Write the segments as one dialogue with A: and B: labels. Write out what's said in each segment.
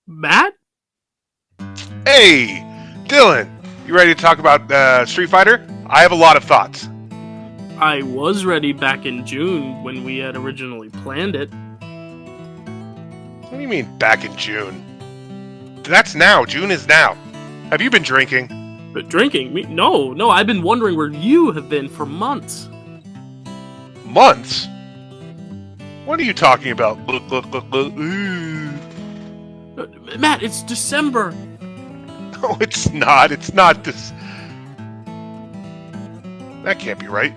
A: Matt?
B: Hey, Dylan, you ready to talk about Street Fighter? I have a lot of thoughts.
A: I was ready back in June when we had originally planned it.
B: What do you mean back in June? That's now. June is now. Have you been drinking?
A: But drinking? No, I've been wondering where you have been for months.
B: Months? What are you talking about?
A: Matt, it's December.
B: No, it's not. It's not this. That can't be right.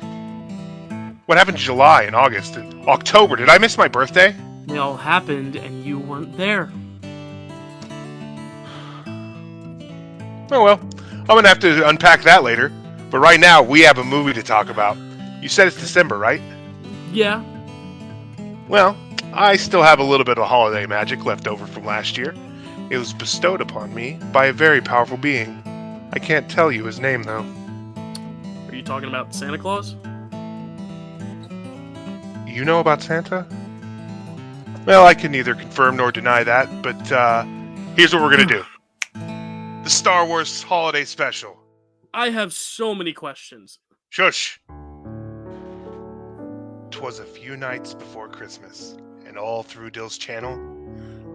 B: What happened in July and August and October? Did I miss my birthday?
A: They all happened and you weren't there.
B: Oh well, I'm gonna have to unpack that later. But right now, we have a movie to talk about. You said it's December, right?
A: Yeah.
B: Well, I still have a little bit of holiday magic left over from last year. It was bestowed upon me by a very powerful being. I can't tell you his name, though.
A: Are you talking about Santa Claus?
B: You know about Santa? Well, I can neither confirm nor deny that, but here's what we're gonna do. The Star Wars Holiday Special.
A: I have so many questions.
B: Shush! 'Twas a few nights before Christmas, and all through Dill's channel,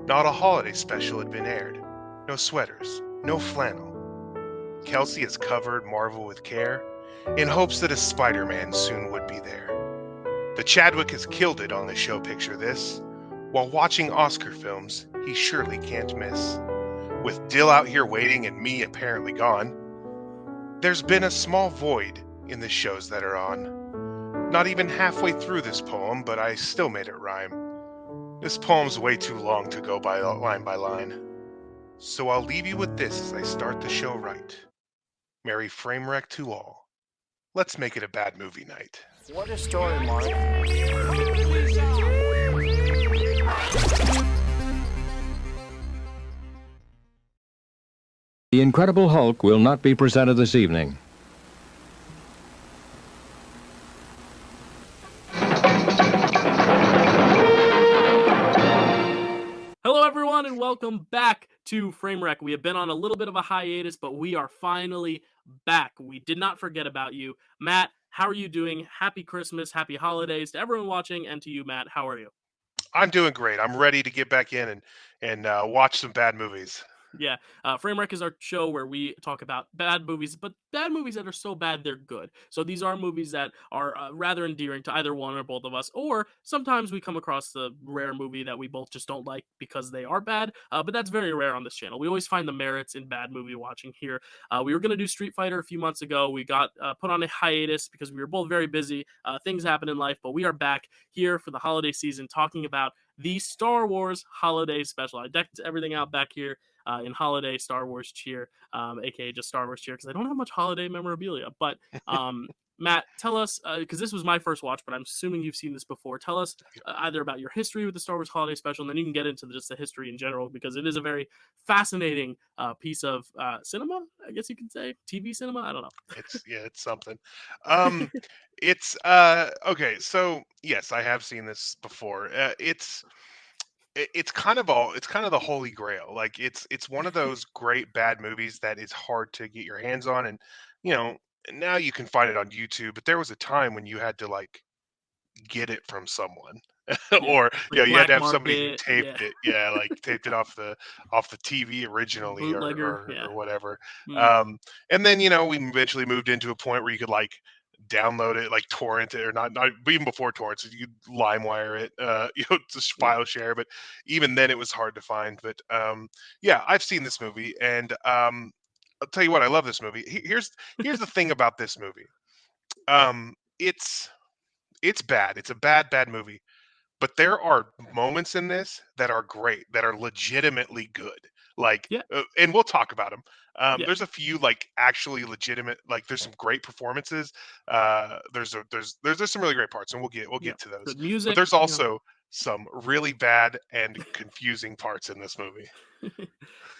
B: not a holiday special had been aired. No sweaters, no flannel. Kelsey has covered Marvel with care, in hopes that a Spider-Man soon would be there. The Chadwick has killed it on the show Picture This. While watching Oscar films, he surely can't miss. With Dill out here waiting and me apparently gone, there's been a small void in the shows that are on. Not even halfway through this poem, but I still made it rhyme. This poem's way too long to go by line. So I'll leave you with this as I start the show right. Merry Framewreck to all. Let's make it a bad movie night.
C: What a story, Mark.
D: The Incredible Hulk will not be presented this evening.
A: Hello, everyone, and welcome back to Framewreck. We have been on a little bit of a hiatus, but we are finally back. We did not forget about you. Matt, how are you doing? Happy Christmas, happy holidays to everyone watching, and to you, Matt. How are you?
B: I'm doing great. I'm ready to get back in and watch some bad movies.
A: Yeah, Framewreck is our show where we talk about bad movies, but bad movies that are so bad they're good. So these are movies that are rather endearing to either one or both of us, or sometimes we come across the rare movie that we both just don't like because they are bad, but that's very rare on this channel. We always find the merits in bad movie watching here. We were going to do Street Fighter a few months ago. We got put on a hiatus because we were both very busy. Things happen in life, but we are back here for the holiday season talking about the Star Wars Holiday Special. I decked everything out back here in holiday Star Wars cheer, aka just Star Wars cheer, because I don't have much holiday memorabilia. But Matt, tell us, because this was my first watch, but I'm assuming you've seen this before. Tell us either about your history with the Star Wars Holiday Special, and then you can get into just the history in general, because it is a very fascinating piece of cinema, I guess you could say. TV cinema? I don't know.
B: It's something. It's okay. So yes, I have seen this before. It's kind of the holy grail. Like it's one of those great bad movies that is hard to get your hands on, and you know now you can find it on YouTube. But there was a time when you had to like get it from someone,
A: Yeah,
B: or
A: like
B: you had
A: Black
B: to have somebody who
A: Market,
B: taped
A: yeah,
B: it. Yeah, like taped it off the TV originally,
A: bootlegger, yeah.
B: or whatever.
A: Mm.
B: And then we eventually moved into a point where you could like download it, like torrent it, or not even before torrents, you could LimeWire it, just
A: Yeah.
B: file share. But even then, it was hard to find. But yeah, I've seen this movie, and I'll tell you what, I love this movie. Here's the thing about this movie. It's bad. It's a bad movie. But there are moments in this that are great, that are legitimately good. Like,
A: Yeah,
B: and we'll talk about them.
A: yeah.
B: There's a few like actually legitimate. Like, there's some great performances. There's some really great parts, and we'll
A: Yeah,
B: get to those.
A: good
B: But
A: music,
B: there's also some really bad and confusing parts in this movie.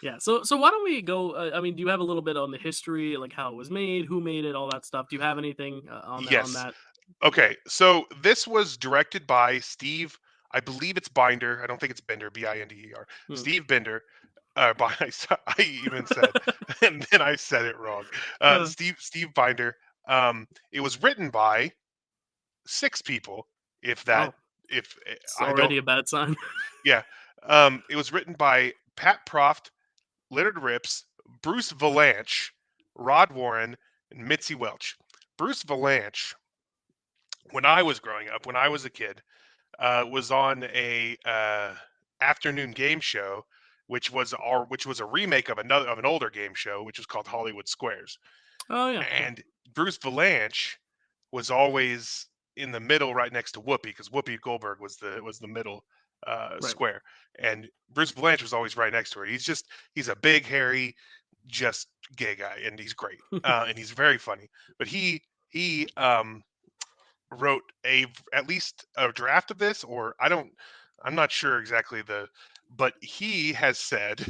A: Yeah. So why don't we go? I mean, do you have a little bit on the history, like how it was made, who made it, all that stuff? Do you have anything on that? On
B: Yes.
A: that?
B: Okay, so this was directed by Steve, I believe it's Binder. I don't think it's Bender, Binder.
A: Hmm.
B: Steve Bender. I even said, and then I said it wrong.
A: Uh,
B: Steve Binder. It was written by six people. If that,
A: oh,
B: if
A: it's
B: I don't,
A: already a bad sign.
B: yeah. It was written by Pat Proft, Leonard Rips, Bruce Valanche, Rod Warren, and Mitzi Welch. Bruce Valanche, when I was growing up, when I was a kid, was on a afternoon game show, which was a remake of an older game show, which was called Hollywood Squares.
A: Oh yeah, yeah.
B: And Bruce Valanche was always in the middle, right next to Whoopi, because Whoopi Goldberg was the middle
A: Right.
B: square, and Bruce Valanche was always right next to her. He's a big, hairy, just gay guy, and he's great, and he's very funny. But he wrote at least a draft of this, or I'm not sure exactly but he has said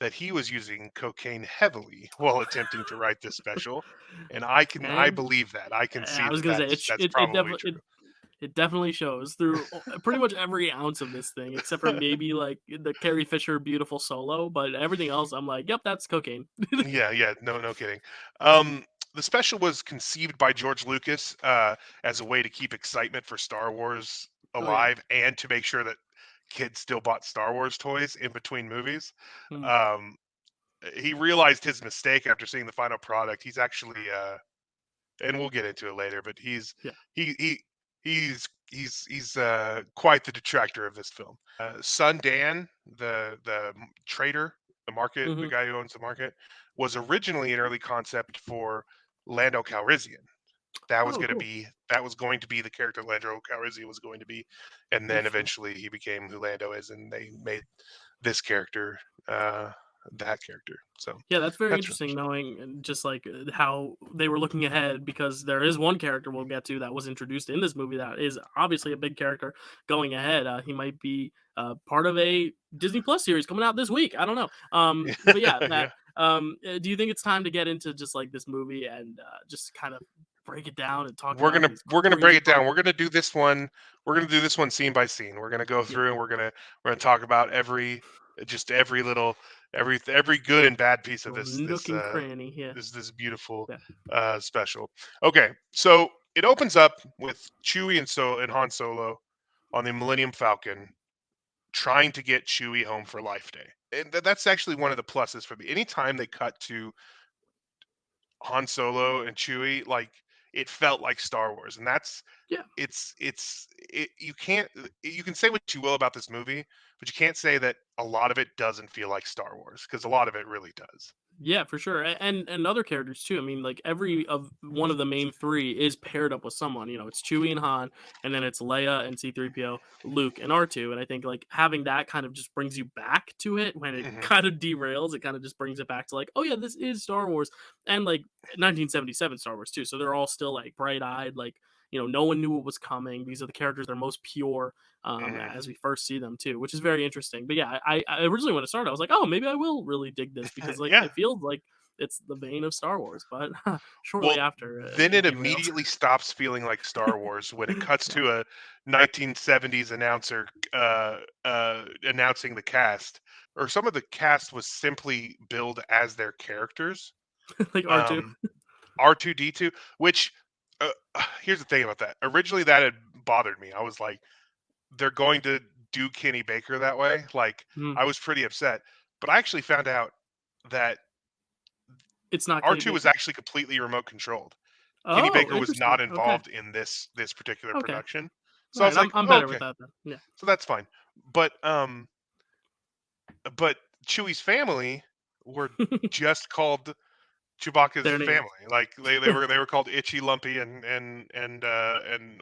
B: that he was using cocaine heavily while attempting to write this special, and I
A: And
B: believe that. I can see
A: I was
B: that
A: gonna say
B: that's
A: it
B: probably
A: definitely
B: true.
A: it definitely shows through pretty much every ounce of this thing, except for maybe like the Carrie Fisher beautiful solo, but everything else, I'm like, yep, that's cocaine.
B: Yeah, yeah, no kidding. Um, the special was conceived by George Lucas as a way to keep excitement for Star Wars
A: Oh yeah.
B: alive and to make sure that kids still bought Star Wars toys in between movies.
A: Hmm.
B: Um, he realized his mistake after seeing the final product. He's actually and we'll get into it later, but
A: Yeah.
B: he he's quite the detractor of this film. Son Dan, the trader, the
A: Hmm.
B: guy who owns the market, was originally an early concept for Lando Calrissian.
A: Oh, cool.
B: That was going to be the character Lando Calrissian was going to be, and then
A: Interesting.
B: eventually he became who Lando is, and they made this character uh, that character. So
A: Yeah, that's very
B: that's really
A: interesting knowing just like how they were looking ahead because there is one character we'll get to that was introduced in this movie that is obviously a big character going ahead. He might be part of a Disney Plus series coming out this week. I don't know. But yeah, Matt,
B: yeah.
A: do you think it's time to get into just like this movie and just kind of break it down and talk
B: we're
A: about
B: gonna
A: these
B: we're gonna break
A: crazy
B: it down.
A: parts?
B: We're gonna do this one. We're gonna do this one scene by scene. We're gonna go
A: Yeah,
B: through and we're gonna talk about just every little every good and bad piece of
A: little nook and cranny. Yeah,
B: this beautiful
A: yeah.
B: special. Okay, so it opens up with Chewie and Han Solo on the Millennium Falcon trying to get Chewie home for Life Day. And that's actually one of the pluses for me. Anytime they cut to Han Solo and Chewie, like it felt like Star Wars, and
A: Yeah.
B: you can't you can say what you will about this movie, but you can't say that a lot of it doesn't feel like Star Wars because a lot of it really does.
A: Yeah, for sure, and other characters too. I mean, like every of one of the main three is paired up with someone. You know, it's Chewie and Han, and then it's Leia and C-3PO, Luke and R2. And I think like having that kind of just brings you back to it when it
B: Hmm.
A: kind of derails. It kind of just brings it back to like, oh yeah, this is Star Wars, and like 1977 Star Wars too. So they're all still like bright eyed, like no one knew what was coming. These are the characters that are most pure
B: Hmm.
A: as we first see them too, which is very interesting. But yeah, I originally when it started, I was like, oh, maybe I will really dig this because like
B: Yeah.
A: it feels like it's the vein of Star Wars, but shortly
B: Well,
A: after
B: then
A: it
B: it
A: derails.
B: immediately stops feeling like Star Wars when it cuts
A: Yeah,
B: to a 1970s announcer announcing the cast, or some of the cast was simply billed as their characters.
A: like R2.
B: Um, R2D2, which uh, here's the thing about that. Originally, that had bothered me. I was like, they're going to do Kenny Baker that way. Like,
A: Mm.
B: I was pretty upset. But I actually found out that
A: It's not Kenny
B: R2 was
A: Baker.
B: actually completely remote controlled. Kenny
A: Oh,
B: Baker was not
A: interesting. Okay,
B: involved in this particular
A: okay.
B: production.
A: All
B: So I
A: right,
B: was like,
A: I'm
B: oh,
A: better with
B: okay,
A: that then. Yeah.
B: so that's fine. But but Chewie's family were just called Chewbacca's
A: Their names.
B: family. Like they were called Itchy, Lumpy, and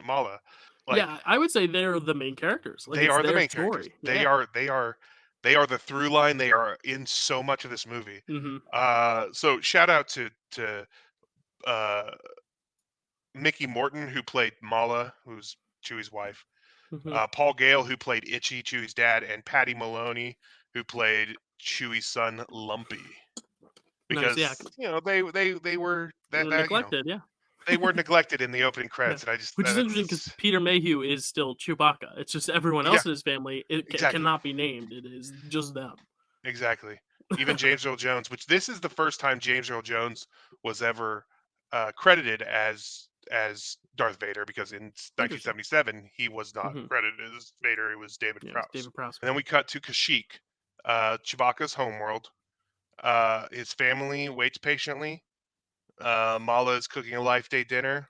B: Mala. Like
A: Yeah, I would say they're the main characters. Like
B: they
A: it's
B: are the
A: their
B: main characters.
A: story. Yeah.
B: They are the through line. They are in so much of this movie.
A: Hmm.
B: So shout out to uh, Mickey Morton who played Mala, who's Chewie's wife.
A: Hmm.
B: Paul Gale who played Itchy, Chewie's dad, and Patty Maloney who played Chewie's son Lumpy
A: Nice, yeah.
B: because they were that
A: Neglected, yeah.
B: they were neglected in the opening
A: Yeah.
B: credits, and I just
A: Which is interesting because
B: that's
A: Peter Mayhew is still Chewbacca. It's just everyone
B: yeah,
A: else in his family
B: exactly.
A: cannot be named. It is just them.
B: Exactly. Even James Earl Jones, which this is the first time James Earl Jones was ever credited as Darth Vader, because in
A: Interesting.
B: 1977 he was not
A: Hmm.
B: credited as Vader. It was David
A: Yeah, it's
B: Prowse.
A: David Prowse.
B: And then we cut to Kashyyyk, Chewbacca's homeworld. His family waits patiently. Mala is cooking a life day dinner.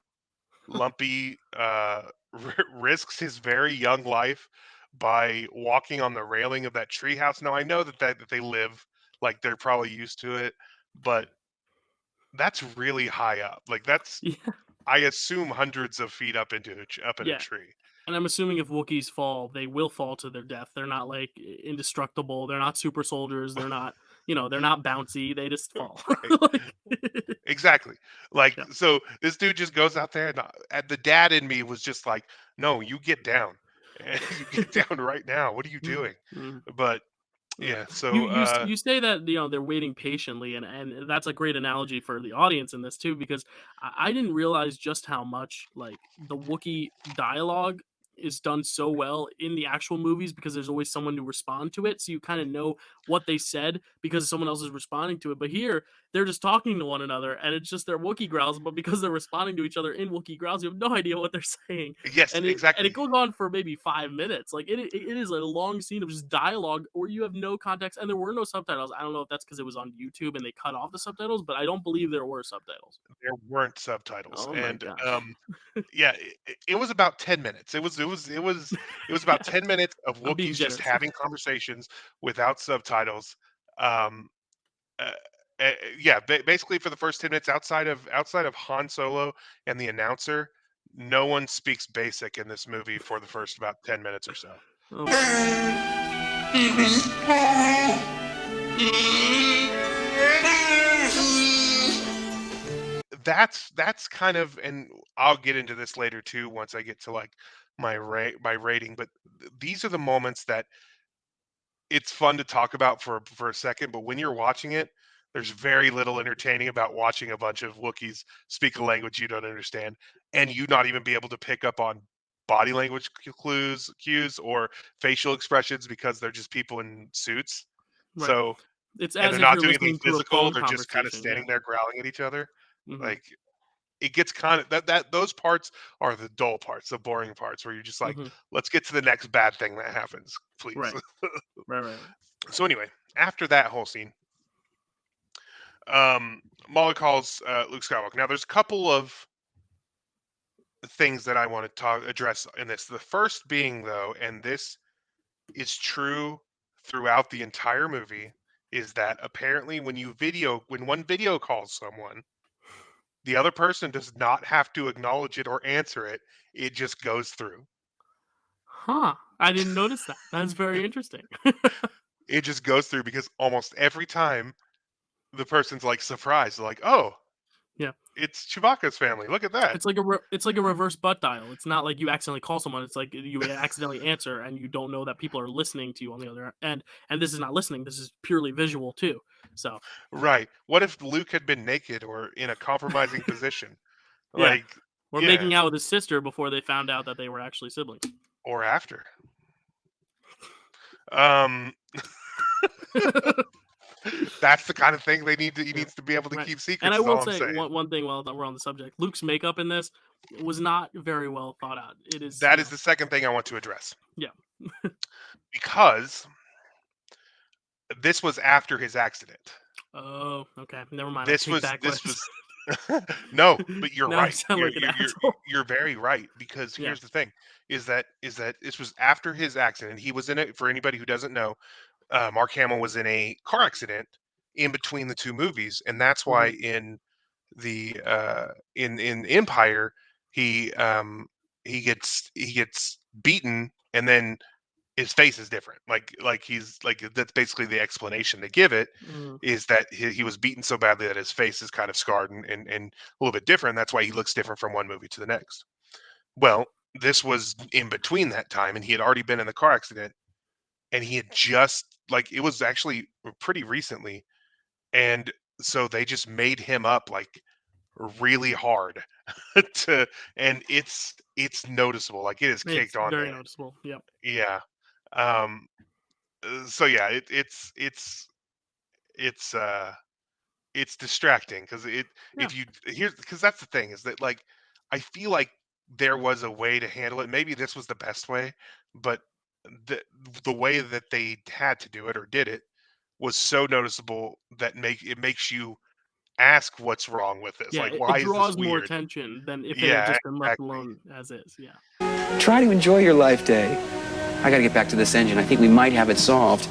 B: Lumpy risks his very young life by walking on the railing of that treehouse. Now I know that they live like they're probably used to it, but that's really high up. Like that's
A: Yeah,
B: I assume hundreds of feet up up in a
A: yeah.
B: tree.
A: And I'm assuming if Wookiees fall, they will fall to their death. They're not like indestructible. They're not super soldiers. They're not, they're not bouncy. They just fall.
B: Right.
A: Like,
B: Exactly. Like
A: yeah.
B: so this dude just goes out there and the dad in me was just like, "No, you get down. You get down right now. What are you doing?"
A: Mhm.
B: But
A: Yeah.
B: yeah,
A: You
B: so
A: you you say that they're waiting patiently, and that's a great analogy for the audience in this too, because I didn't realize just how much like the Wookiee dialogue is done so well in the actual movies, because there's always someone to respond to it, so you kind of know what they said because someone else is responding to it. But here they're just talking to one another, and it's just their Wookiee growls, but because they're responding to each other in Wookiee growls, you have no idea what they're saying,
B: yes,
A: and it
B: exactly.
A: goes on for maybe 5 minutes. Like it is a long scene of just dialogue where you have no context, and there were no subtitles. I don't know if that's because it was on YouTube and they cut off the subtitles, but I don't believe there were subtitles.
B: There weren't subtitles,
A: Oh my
B: and
A: gosh.
B: yeah, it was about 10 minutes. It was about 10 minutes of
A: I'm being
B: Wookiees just
A: generous.
B: having conversations without subtitles. Um, uh, yeah, basically for the first 10 minutes, outside of Han Solo and the announcer, no one speaks basic in this movie for the first about 10 minutes or so.
A: Oh my gosh.
B: That's kind of, and I'll get into this later too once I get to like my rating, but these are the moments that it's fun to talk about for a second, but when you're watching it, there's very little entertaining about watching a bunch of Wookiees speak a language you don't understand, and you not even be able to pick up on body language cues or facial expressions because they're just people in suits.
A: Right.
B: So,
A: It's
B: and
A: as
B: they're
A: if
B: not
A: you're
B: doing anything
A: listening through a
B: physical,
A: phone
B: they're just kind of
A: conversation. Yeah.
B: standing there growling at each other.
A: Hmm.
B: Like it gets kind of that those parts are the dull parts, the boring parts where you're just like,
A: Hmm.
B: let's get to the next bad thing that happens, please.
A: Right. Right. Right. Right.
B: So anyway, after that whole scene, Molly calls Luke Skywalker. Now, there's a couple of things that I want to address in this. The first being, though, and this is true throughout the entire movie, is that apparently when one video calls someone, the other person does not have to acknowledge it or answer it. It just goes through.
A: Huh. I didn't notice that. That's very interesting.
B: It just goes through because almost every time the person's like surprised, they're like, "Oh,
A: Yeah.
B: it's Chewbacca's family. Look at that."
A: It's like a reverse butt dial. It's not like you accidentally call someone. It's like you accidentally answer and you don't know that people are listening to you on the other end. And this is not listening. This is purely visual too. So
B: Right. What if Luke had been naked or in a compromising position?
A: yeah,
B: Like,
A: we're
B: yeah,
A: making out with his sister before they found out that they were actually siblings.
B: or after. Um, that's the kind of thing he
A: Yeah,
B: needs to be able to
A: right.
B: keep
A: And I
B: secrets, is
A: will
B: all I'm
A: say
B: saying.
A: one thing while we're on the subject. Luke's makeup in this was not very well thought out. It is,
B: That is the second thing I want to address
A: yeah.
B: because this was after his accident.
A: Oh, okay. Never mind. I
B: This
A: take
B: was
A: back what
B: this
A: I
B: was no, but you're
A: now I
B: right.
A: sound like an asshole.
B: You're very right, because
A: Yeah.
B: here's the thing: is that this was after his accident. He was in it. For anybody who doesn't know, Mark Hamill was in a car accident in between the two movies, and that's why
A: Hmm.
B: in Empire he gets beaten, and then his face is different. Like he's like that's basically the explanation they give it,
A: Hmm.
B: is that he was beaten so badly that his face is kind of scarred and a little bit different. That's why he looks different from one movie to the next. Well, this was in between that time, and he had already been in the car accident, and he had just like it was actually pretty recently, and so they just made him up like really hard to, and it's noticeable, like it is
A: It's
B: caked on
A: very
B: there.
A: noticeable. Yep.
B: Yeah. Um. So yeah, it's it's distracting because it
A: Yeah.
B: if you here's because that's the thing is that like I feel like there was a way to handle it. Maybe this was the best way, but the the way that they had to do it or did it was so noticeable that makes you ask what's wrong with this.
A: Yeah,
B: Like,
A: it
B: why is this
A: draws more
B: weird?
A: attention than if it had
B: Yeah,
A: just been left
B: exactly.
A: alone as is. Yeah.
C: Try to enjoy your life day. I gotta get back to this engine. I think we might have it solved.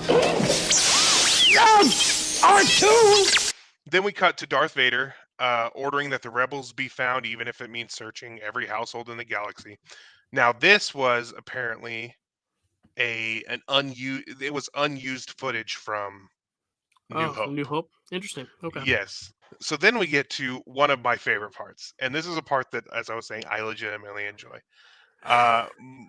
C: R2!
B: Then we cut to Darth Vader ordering that the rebels be found, even if it means searching every household in the galaxy. Now, this was apparently an unused. It was unused footage from New
A: Oh, from
B: Hope.
A: New Hope. Interesting. Okay.
B: Yes. So then we get to one of my favorite parts, and this is a part that, as I was saying, I legitimately enjoy.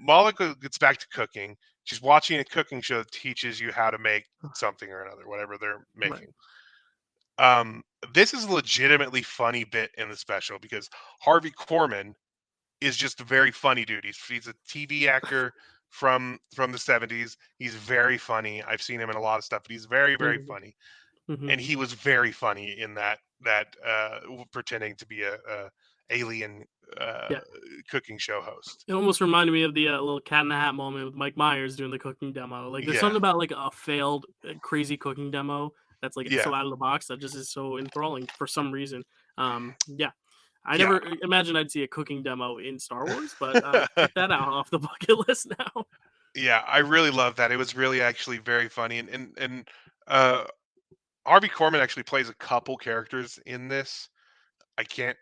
B: Malika gets back to cooking. She's watching a cooking show that teaches you how to make something or another, whatever they're
A: Right.
B: making. Um, this is a legitimately funny bit in the special because Harvey Korman is just a very funny dude. He's a TV actor from the 70s. He's very funny. I've seen him in a lot of stuff, but he's very, very
A: Mm-hmm.
B: funny.
A: Mm-hmm.
B: And he was very funny in that pretending to be a alien uh,
A: Yeah.
B: cooking show host.
A: It almost reminded me of the little cat in the hat moment with Mike Myers doing the cooking demo. Like, there's
B: Yeah,
A: something about like a failed, crazy cooking demo that's like
B: yeah,
A: so out of the box that just is so enthralling for some reason. Yeah, I
B: yeah,
A: never imagined I'd see a cooking demo in Star Wars, but check that out off the bucket list now.
B: yeah. I really love that. It was really actually very funny, and uh, Harvey Korman actually plays a couple characters in this. I can't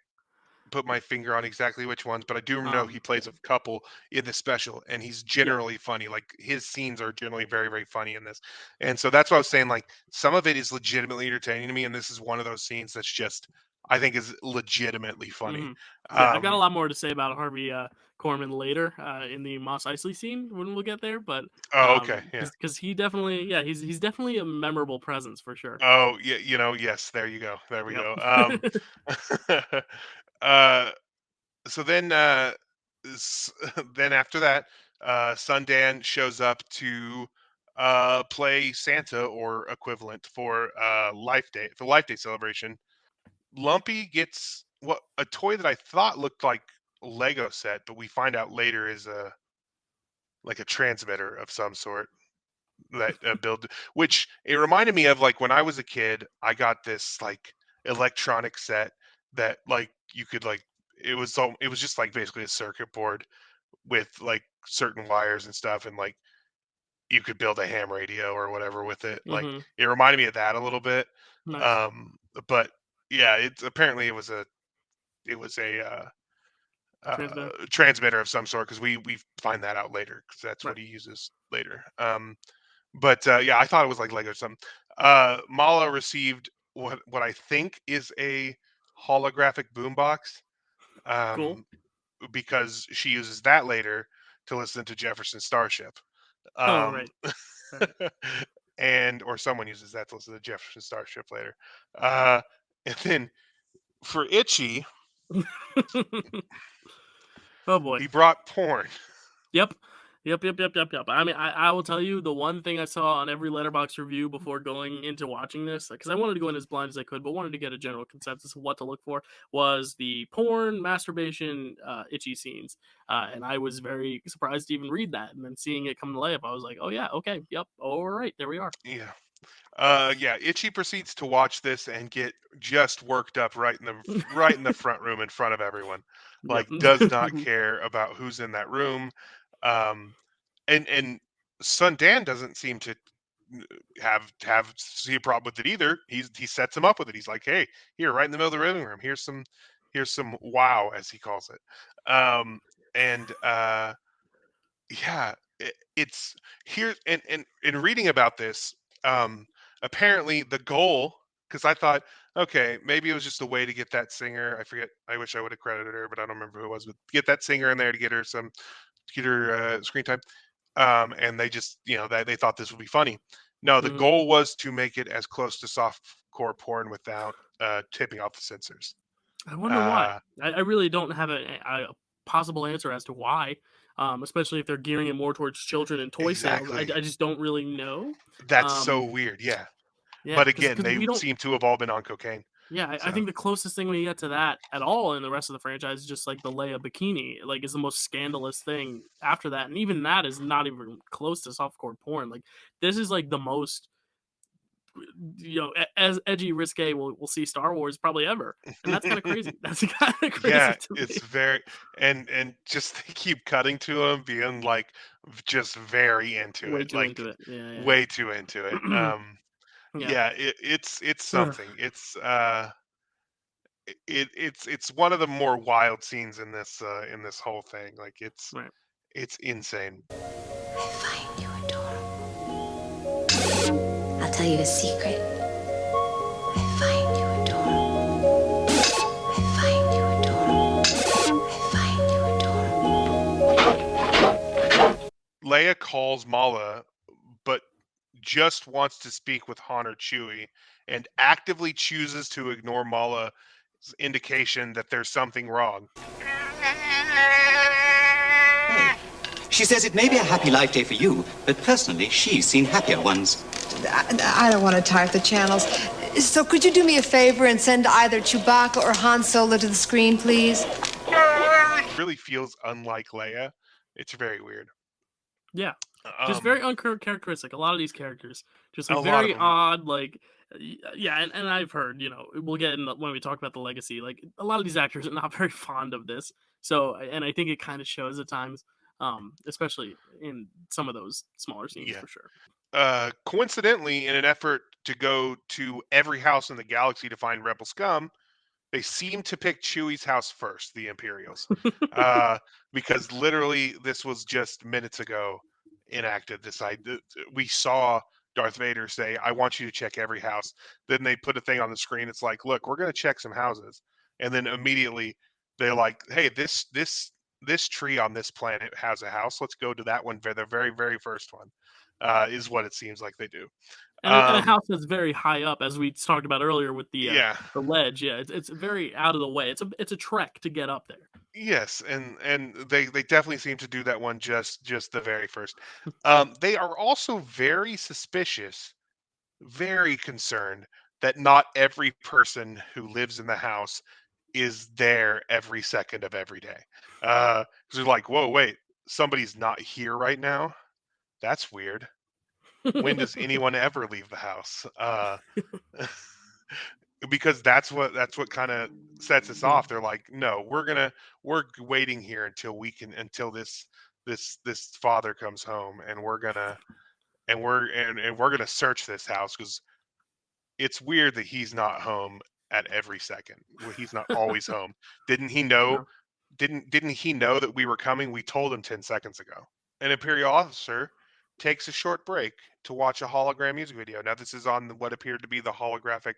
B: put my finger on exactly which ones, but I do know he
A: Yeah,
B: plays a couple in the special, and he's
A: yeah.
B: generally funny. Like his scenes are generally very, very funny in this, and so that's what I was saying. Like some of it is legitimately entertaining to me, and this is one of those scenes that's just I think is legitimately funny.
A: Mhm. Yeah, I've got a
B: Um,
A: lot more to say about Harvey, Korman later, in the Mos Eisley scene when we'll get there, but,
B: oh, okay, yeah.
A: because he definitely yeah, he's definitely a memorable presence for sure.
B: Oh, yeah. Yes. There you go. There we
A: Yep.
B: go. uh, so then then after that Sundan shows up to play Santa or equivalent for Life Day celebration. Lumpy gets what a toy that I thought looked like a Lego set, but we find out later is a like a transmitter of some sort that build, which it reminded me of like when I was a kid. I got this like electronic set that like you could like it was just like basically a circuit board with like certain wires and stuff, and like you could build a ham radio or whatever with it. Like
A: Mhm.
B: it reminded me of that a little bit.
A: Nice.
B: Um, but yeah, it's apparently it was
A: Transmitter.
B: transmitter of some sort because we find that out later because that's
A: Right.
B: what he uses later. But yeah, I thought it was like Lego or something. Mala received what I think is a holographic boombox.
A: Cool.
B: Um, because she uses that later to listen to Jefferson Starship.
A: Oh,
B: Um,
A: right. Right.
B: and or someone uses that to listen to Jefferson Starship later. Uh, and then for Itchy,
A: Oh, boy.
B: he brought porn.
A: Yep. Yep. I mean, I will tell you the one thing I saw on every Letterbox review before going into watching this, because I wanted to go in as blind as I could, but wanted to get a general consensus of what to look for, was the porn, masturbation, itchy scenes. And I was very surprised to even read that. And then seeing it come to life, I was like, oh, yeah, okay, yep, all right, there we are.
B: Yeah. Yeah, Itchy proceeds to watch this and get just worked up right in the front room in front of everyone.
A: Yep.
B: Like does not care about who's in that room. Um and Sundan doesn't seem to have see a problem with it either. He sets him up with it. He's like, "Hey, here right in the middle of the living room. Here's some wow as he calls it." And yeah, it's here and in reading about this, apparently the goal, because I thought, okay, maybe it was just a way to get that singer. I forget. I wish I would have credited her, but I don't remember who it was. But get that singer in there to get her screen time. and they just they thought this would be funny. No, the
A: Mhm.
B: goal was to make it as close to softcore porn without tipping off the censors.
A: I wonder why.
B: Uh,
A: I really don't have a possible answer as to why, especially if they're gearing it more towards children and toy sales. I
B: exactly.
A: just don't really know.
B: That's so
A: Um,
B: weird. Yeah,
A: yeah,
B: but again,
A: because
B: they
A: we don't.
B: seem to have all been on cocaine.
A: Yeah, I
B: So
A: think the closest thing we get to that at all in the rest of the franchise is just like the Leia Bikini, like is the most scandalous thing after that, and even that is not even close to softcore porn. Like this is like the most as edgy risque we'll see Star Wars probably ever, and that's kind of crazy. That's kind of crazy
B: yeah,
A: to
B: it's
A: me.
B: very and just they keep cutting to him being like just very into
A: Way
B: it,
A: too
B: like
A: into it. Yeah,
B: way too into it.
A: yeah. Yeah.
B: Yeah, it's
A: Ugh.
B: something. It's one of the more wild scenes in this whole thing. Like
A: Right.
B: it's insane.
E: I find you adorable. I'll tell you a secret. I find you adorable. I find you adorable. I find you adorable.
B: Leia calls Mala, but just wants to speak with Han or Chewie, and actively chooses to ignore Mala's indication that there's something wrong.
F: She says it may be a happy life day for you, but personally, she's seen happier ones.
G: I don't want to type the channels. So could you do me a favor and send either Chewbacca or Han Solo to the screen, please?
B: Really feels unlike Leia. It's very weird.
A: Yeah. Just
B: Um,
A: very uncharacteristic. A lot of these characters, just
B: a
A: like
B: lot of
A: very
B: them.
A: odd. Like, yeah, and I've heard, we'll get in when we talk about the legacy. Like a lot of these actors are not very fond of this. So, and I think it kind of shows at times, especially in some of those smaller scenes
B: Yeah.
A: for sure.
B: Coincidentally, in an effort to go to every house in the galaxy to find rebel scum, they seem to pick Chewie's house first, the Imperials, uh, because literally this was just minutes ago enacted. We saw Darth Vader say, "I want you to check every house." Then they put a thing on the screen. It's like, "Look, we're going to check some houses," and then immediately they're like, "Hey, this tree on this planet has a house. Let's go to that one for the very very first one." Is what it seems like they do.
A: And a
B: Um,
A: house that's very high up, as we talked about earlier with
B: yeah.
A: the ledge. Yeah, it's very out of the way. It's a trek to get up there.
B: Yes, and they definitely seem to do that one just the very first. They are also very suspicious, very concerned that not every person who lives in the house is there every second of every day. Because they're like, whoa, wait, somebody's not here right now. That's weird. When does anyone ever leave the house? Because that's what kind of sets us
A: Yeah.
B: off. They're like, no, we're waiting here until we can until this father comes home, and we're gonna search this house because it's weird that he's not home at every second. Well, he's not always home. Didn't he know?
A: No.
B: Didn't he know that we were coming? We told him 10 seconds ago. An Imperial officer takes a short break to watch a hologram music video. Now this is on what appeared to be the holographic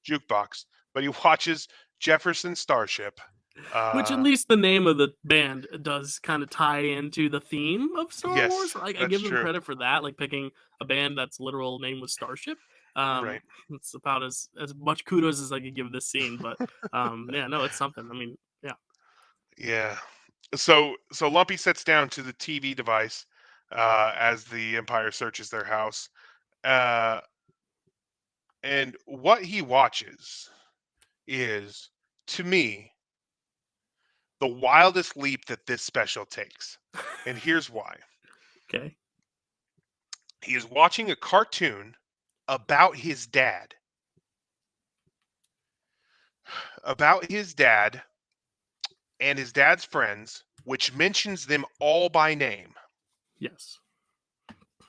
B: jukebox, but he watches Jefferson Starship.
A: Which at
B: Uh,
A: least the name of the band does kind of tie into the theme of Star
B: yes,
A: Wars. Like I
B: that's
A: give them
B: true.
A: credit for that, like picking a band that's literal name was Starship. Um,
B: Right.
A: it's about as much kudos as I could give this scene, but yeah, no, it's something. I mean, yeah.
B: Yeah. So Lumpy sits down to the TV device as the Empire searches their house. Uh, and what he watches is, to me, the wildest leap that this special takes. And here's why.
A: Okay.
B: He is watching a cartoon about his dad. About his dad and his dad's friends, which mentions them all by name
A: Yes.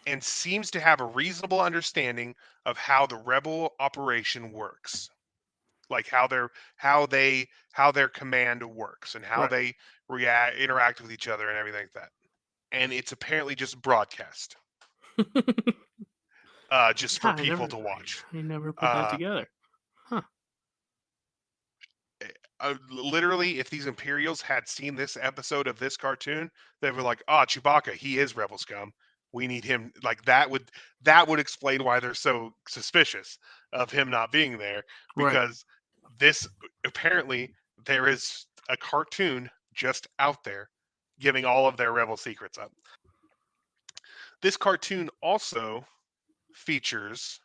B: and seems to have a reasonable understanding of how the rebel operation works. Like how their command works and how
A: Right.
B: they interact with each other and everything like that. And it's apparently just broadcast, just
A: Yeah,
B: for people to watch.
A: I never put that
B: Uh,
A: together. Huh.
B: Literally, if these Imperials had seen this episode of this cartoon, they were like, "Ah, Chewbacca, he is rebel scum." We need him, like that would explain why they're so suspicious of him not being there,
A: Right.
B: because this apparently there is a cartoon just out there giving all of their rebel secrets up. This cartoon also features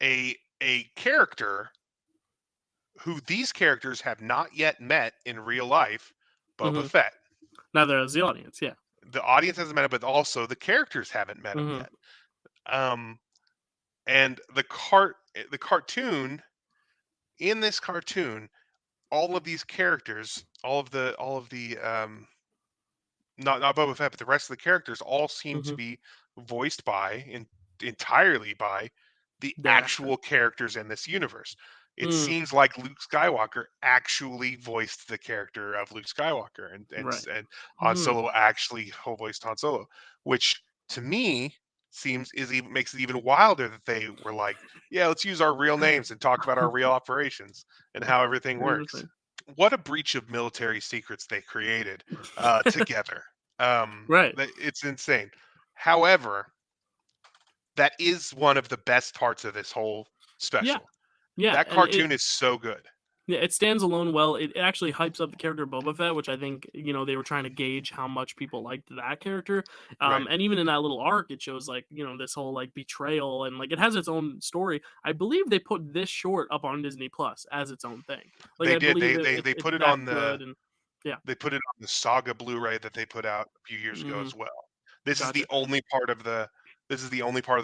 B: a character who these characters have not yet met in real life, Boba
A: Hmm.
B: Fett.
A: Neither has the audience. Yeah.
B: The audience hasn't met him, but also the characters haven't met him
A: Hmm.
B: yet. Um, and the cartoon in this cartoon, all of these characters, all of the not Boba Fett, but the rest of the characters all seem to
A: Hmm.
B: be voiced by entirely by the
A: The actor.
B: actual characters in this universe. It
A: Mm,
B: seems like Luke Skywalker actually voiced the character of Luke Skywalker,
A: right.
B: and Han
A: Mm,
B: Solo actually voiced Han Solo, which to me seems is even makes it even wilder that they were like, yeah, let's use our real names and talk about our real operations and how everything works.
A: interesting.
B: What a breach of military secrets they created together.
A: Right.
B: It's insane. However, that is one of the best parts of this whole
A: Yeah.
B: special.
A: Yeah.
B: That
A: And it
B: cartoon is so good.
A: yeah, it stands alone well. It actually hypes up the character of Boba Fett, which I think, they were trying to gauge how much people liked that character.
B: Right.
A: And even in that little arc, it shows like, this whole like betrayal and like it has its own story. I believe they put this short up on Disney Plus as its own thing. Like
B: They
A: I
B: did.
A: believe
B: They
A: it's
B: put it
A: that
B: on
A: good and yeah.
B: they put it on the Saga Blu-ray that they put out a few years ago
A: Hmm.
B: as well. This is
A: Gotcha.
B: the only part of the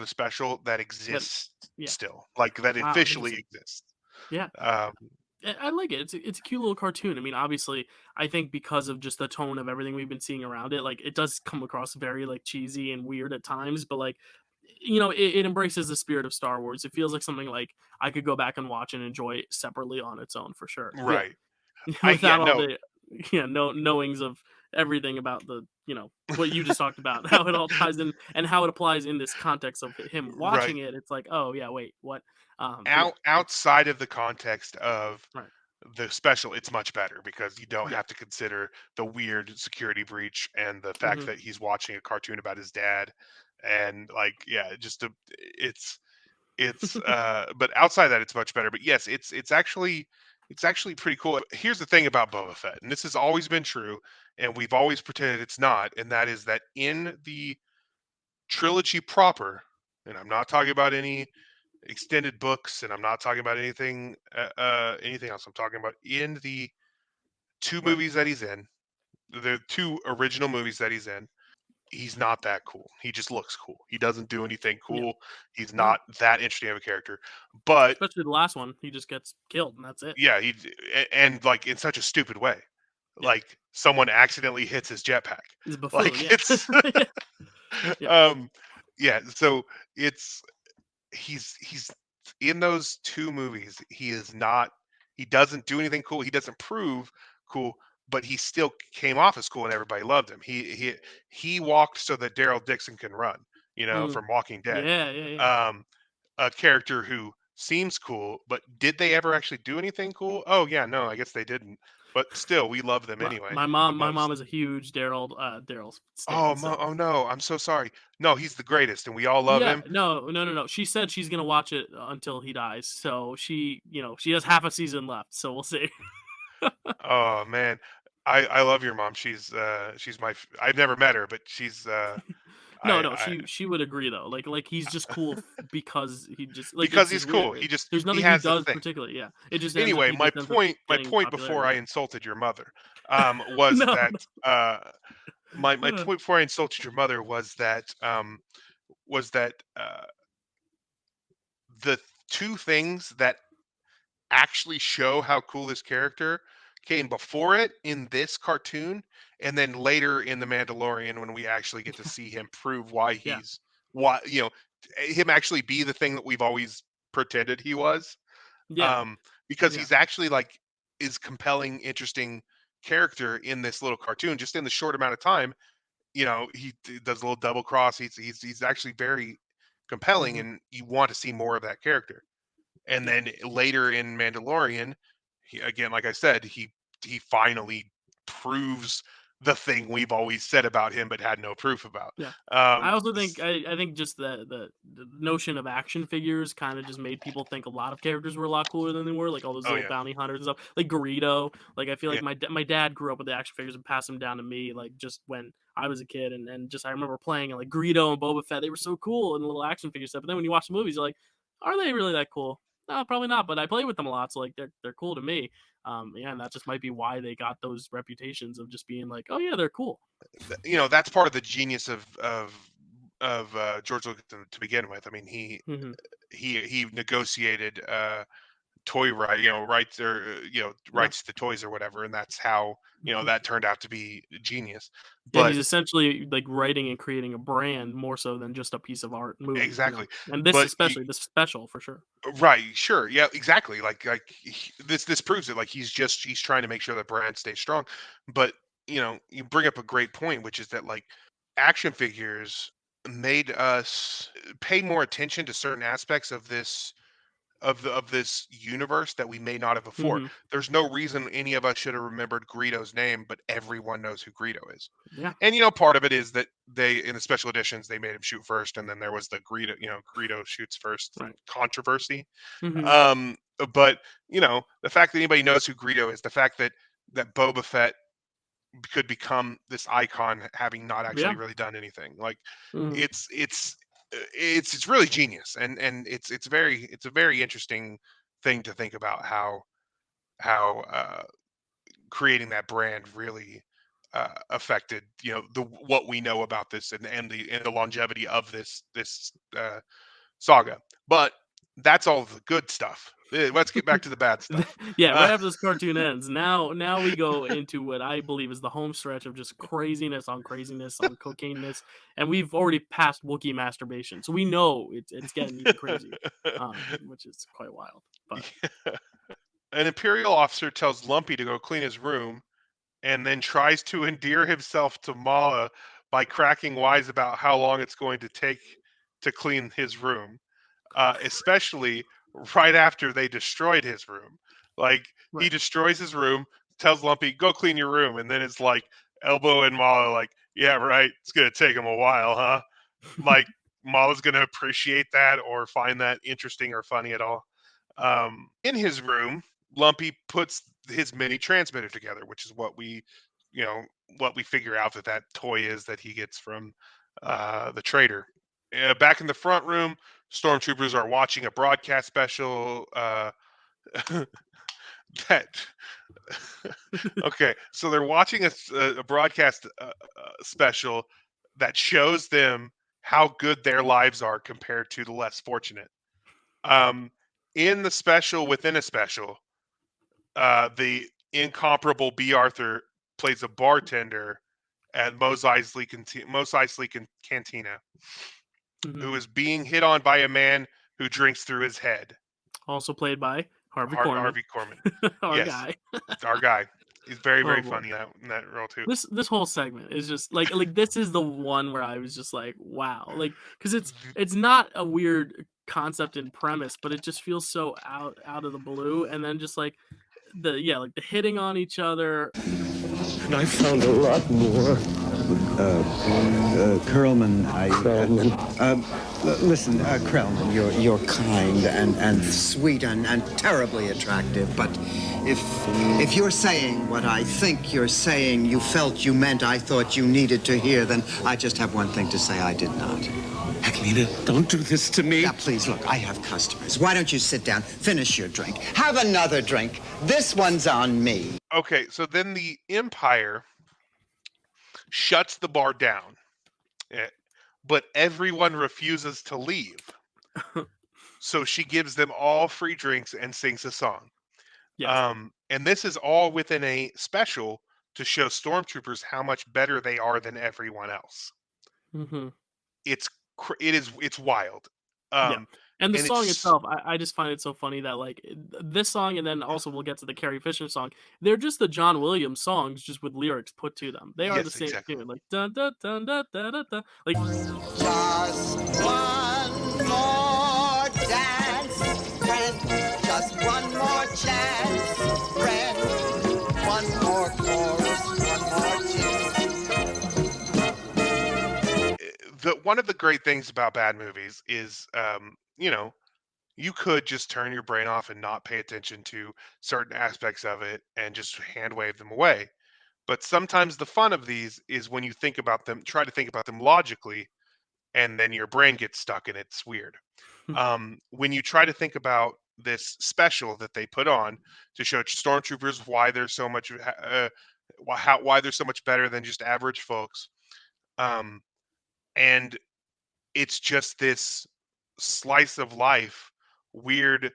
B: special that
A: That
B: exists
A: yeah.
B: still. Like that
A: Wow,
B: officially
A: interesting.
B: exists.
A: Yeah.
B: Um,
A: I like it. It's a cute little cartoon. I mean, obviously, I think because of just the tone of everything we've been seeing around it, like it does come across very like cheesy and weird at times, but like it embraces the spirit of Star Wars. It feels like something like I could go back and watch and enjoy separately on its own for sure. Yeah,
B: right.
A: without all
B: No,
A: the knowings of everything about the what you just talked about, how it all ties in and how it applies in this context of him
B: right.
A: watching it. It's like, oh yeah, wait, what? Yeah, it's
B: Outside of the context of
A: right.
B: the special, it's much better because you don't
A: Yeah.
B: have to consider the weird security breach and the fact
A: Hmm.
B: that he's watching a cartoon about his dad, and like, yeah, but outside that, it's much better. But yes, it's actually pretty cool. Here's the thing about Boba Fett, and this has always been true, and we've always pretended it's not, and that is that in the trilogy proper, and I'm not talking about any extended books, and I'm not talking about anything else. I'm talking about in the two
A: Right.
B: movies that he's in, the two original movies that he's in. He's not that cool. He just looks cool. He doesn't do anything
A: Yeah.
B: cool. He's
A: No.
B: not that interesting of a character. But
A: Especially the last one, he just gets killed and that's it.
B: yeah, and like in such a stupid way.
A: Yeah.
B: Like someone accidentally hits his jetpack.
A: He's a buffoon,
B: Like
A: yeah.
B: it's
A: Yeah. Yeah.
B: yeah, so it's he's in those two movies. He doesn't do anything cool. He doesn't prove cool, but he still came off as cool and everybody loved him. He walked so that Daryl Dixon can run,
A: Mm.
B: from Walking Dead.
A: Yeah, yeah, yeah.
B: Um, a character who seems cool, but did they ever actually do anything cool? Oh yeah, no, I guess they didn't. But still, we love them
A: My
B: anyway.
A: my mom my
B: Most.
A: mom is a huge Daryl
B: Oh,
A: stan, so
B: oh no, I'm so sorry. No, he's the greatest, and we all love
A: yeah,
B: him.
A: no, no, no, no. She said she's gonna watch it until he dies. So she has half a season left. So we'll see.
B: Oh man, I love your mom. I've never met her, but
A: No, no,
B: I
A: she would agree though. Like he's just cool because he just like
B: because
A: it's
B: he's
A: weird.
B: cool.
A: There's
B: He
A: nothing he
B: has a
A: does
B: thing.
A: particularly. Yeah, it just ends up
B: Anyway,
A: he just ends up
B: my
A: getting
B: point before
A: popularity.
B: I
A: Yeah.
B: insulted your mother, was
A: No.
B: that my
A: No.
B: point before I insulted your mother was that the two things that actually show how cool this character came before it in this cartoon, and then later in the Mandalorian when we actually get to see him prove
A: Yeah.
B: why him actually be the thing that we've always pretended he was.
A: Yeah.
B: um because
A: Yeah.
B: he's actually like is compelling, interesting character in this little cartoon just in the short amount of time. Does a little double cross. He's actually very compelling,
A: Hmm.
B: and you want to see more of that character. And
A: Yeah.
B: then later in Mandalorian, again, like I said, he finally proves the thing we've always said about him but had no proof about.
A: Yeah. I also think I think just the notion of action figures kind of just made people think a lot of characters were a lot cooler than they were, like all those
B: Oh
A: little
B: yeah,
A: bounty hunters and stuff, like Garrido. Like I feel
B: yeah,
A: like my dad grew up with the action figures and passed them down to me, like just when I was a kid, and just I remember playing and like Greedo and Boba Fett, they were so cool in the little action figure stuff. But then when you watch the movies, you're like, are they really that cool? No, probably not. But I play with them a lot, so like they're cool to me. Yeah, and that just might be why they got those reputations of just being like, oh yeah, they're cool.
B: that's part of the genius of George Lucas to begin with. I mean,
A: Hmm.
B: he negotiated toy rights or
A: Yeah.
B: rights to toys or whatever, and that's how
A: Mhm.
B: that turned out to be genius.
A: Yeah,
B: But
A: he's essentially like writing and creating a brand more so than just a piece of art movie,
B: exactly,
A: And this
B: but
A: especially, this special for sure.
B: right, sure, yeah, exactly. This proves it. Like he's trying to make sure the brand stays strong. But you bring up a great point, which is that like action figures made us pay more attention to certain aspects of this universe that we may not have before.
A: Hmm.
B: There's no reason any of us should have remembered Greedo's name, but everyone knows who Greedo is.
A: Yeah.
B: And part of it is that they in the special editions they made him shoot first, and then there was the Greedo shoots first
A: Right.
B: controversy.
A: Hmm.
B: But the fact that anybody knows who Greedo is, the fact that Boba Fett could become this icon having not actually
A: Yeah.
B: really done anything, like
A: Hmm.
B: it's really genius, and it's a very interesting thing to think about how creating that brand really affected the what we know about this and the longevity of this saga. But that's all the good stuff. Let's get back to the bad stuff.
A: Yeah,
B: Uh,
A: right after this cartoon ends, now we go into what I believe is the home stretch of just craziness on cocaineness, and we've already passed Wookiee masturbation, so we know it's getting even crazier, which is quite wild. But
B: an Imperial officer tells Lumpy to go clean his room, and then tries to endear himself to Mala by cracking wise about how long it's going to take to clean his room, especially right after they destroyed his room. Like he
A: right.
B: destroys his room, tells Lumpy, "Go clean your room," and then it's like Elbow and Mala like, "Yeah, right. It's gonna take him a while, huh?" Like Mala's gonna appreciate that or find that interesting or funny at all. In his room, Lumpy puts his mini transmitter together, which is you know, what we figure out that toy is that he gets from the trader. Back in the front room, stormtroopers are watching a broadcast special. That okay, so they're watching a broadcast special that shows them how good their lives are compared to the less fortunate. Um, in the special within a special, the incomparable B. Arthur plays a bartender at Mos Eisley Cantina,
A: Mhm.
B: who is being hit on by a man who drinks through his head.
A: Also played by Harvey Korman,
B: Harvey Korman,
A: our
B: yes,
A: guy.
B: our guy. He's very
A: Oh
B: very
A: boy.
B: funny in that role too.
A: This whole segment is just like this is the one where I was just like, wow, like because it's not a weird concept and premise, but it just feels so out of the blue, and then just like like the hitting on each other.
H: And I found a lot more.
I: Curlman, listen, Curlman, you're kind and sweet and terribly attractive, but if you're saying what I think you're saying, you felt you meant, I thought you needed to hear, then I just have one thing to say: I did not.
H: Adelina, don't do this to me.
I: Now, please, look, I have customers. Why don't you sit down, finish your drink, have another drink. This one's on me.
B: Okay, so then the Empire shuts the bar down, eh, but everyone refuses to leave. So she gives them all free drinks and sings a song.
A: Yes.
B: And this is all within a special to show stormtroopers how much better they are than everyone else.
A: Hmm.
B: It's wild.
A: Yeah. And the
B: And
A: song
B: it's
A: itself, I just find it so funny that like this song, and then also we'll get to the Carrie Fisher song. They're just the John Williams songs, just with lyrics put to them. They are the
B: yes,
A: same
B: exactly.
A: tune, like dun dun dun dun dun dun, dun. Like
J: Just one more dance, friend. Just one more chance, friend. One more chorus, one more tune.
B: one of the great things about bad movies is, you could just turn your brain off and not pay attention to certain aspects of it and just hand wave them away. But sometimes the fun of these is when you think about them, try to think about them logically, and then your brain gets stuck and it's weird. When you try to think about this special that they put on to show stormtroopers why they're so much, why they're so much better than just average folks, um, and it's just this slice of life, weird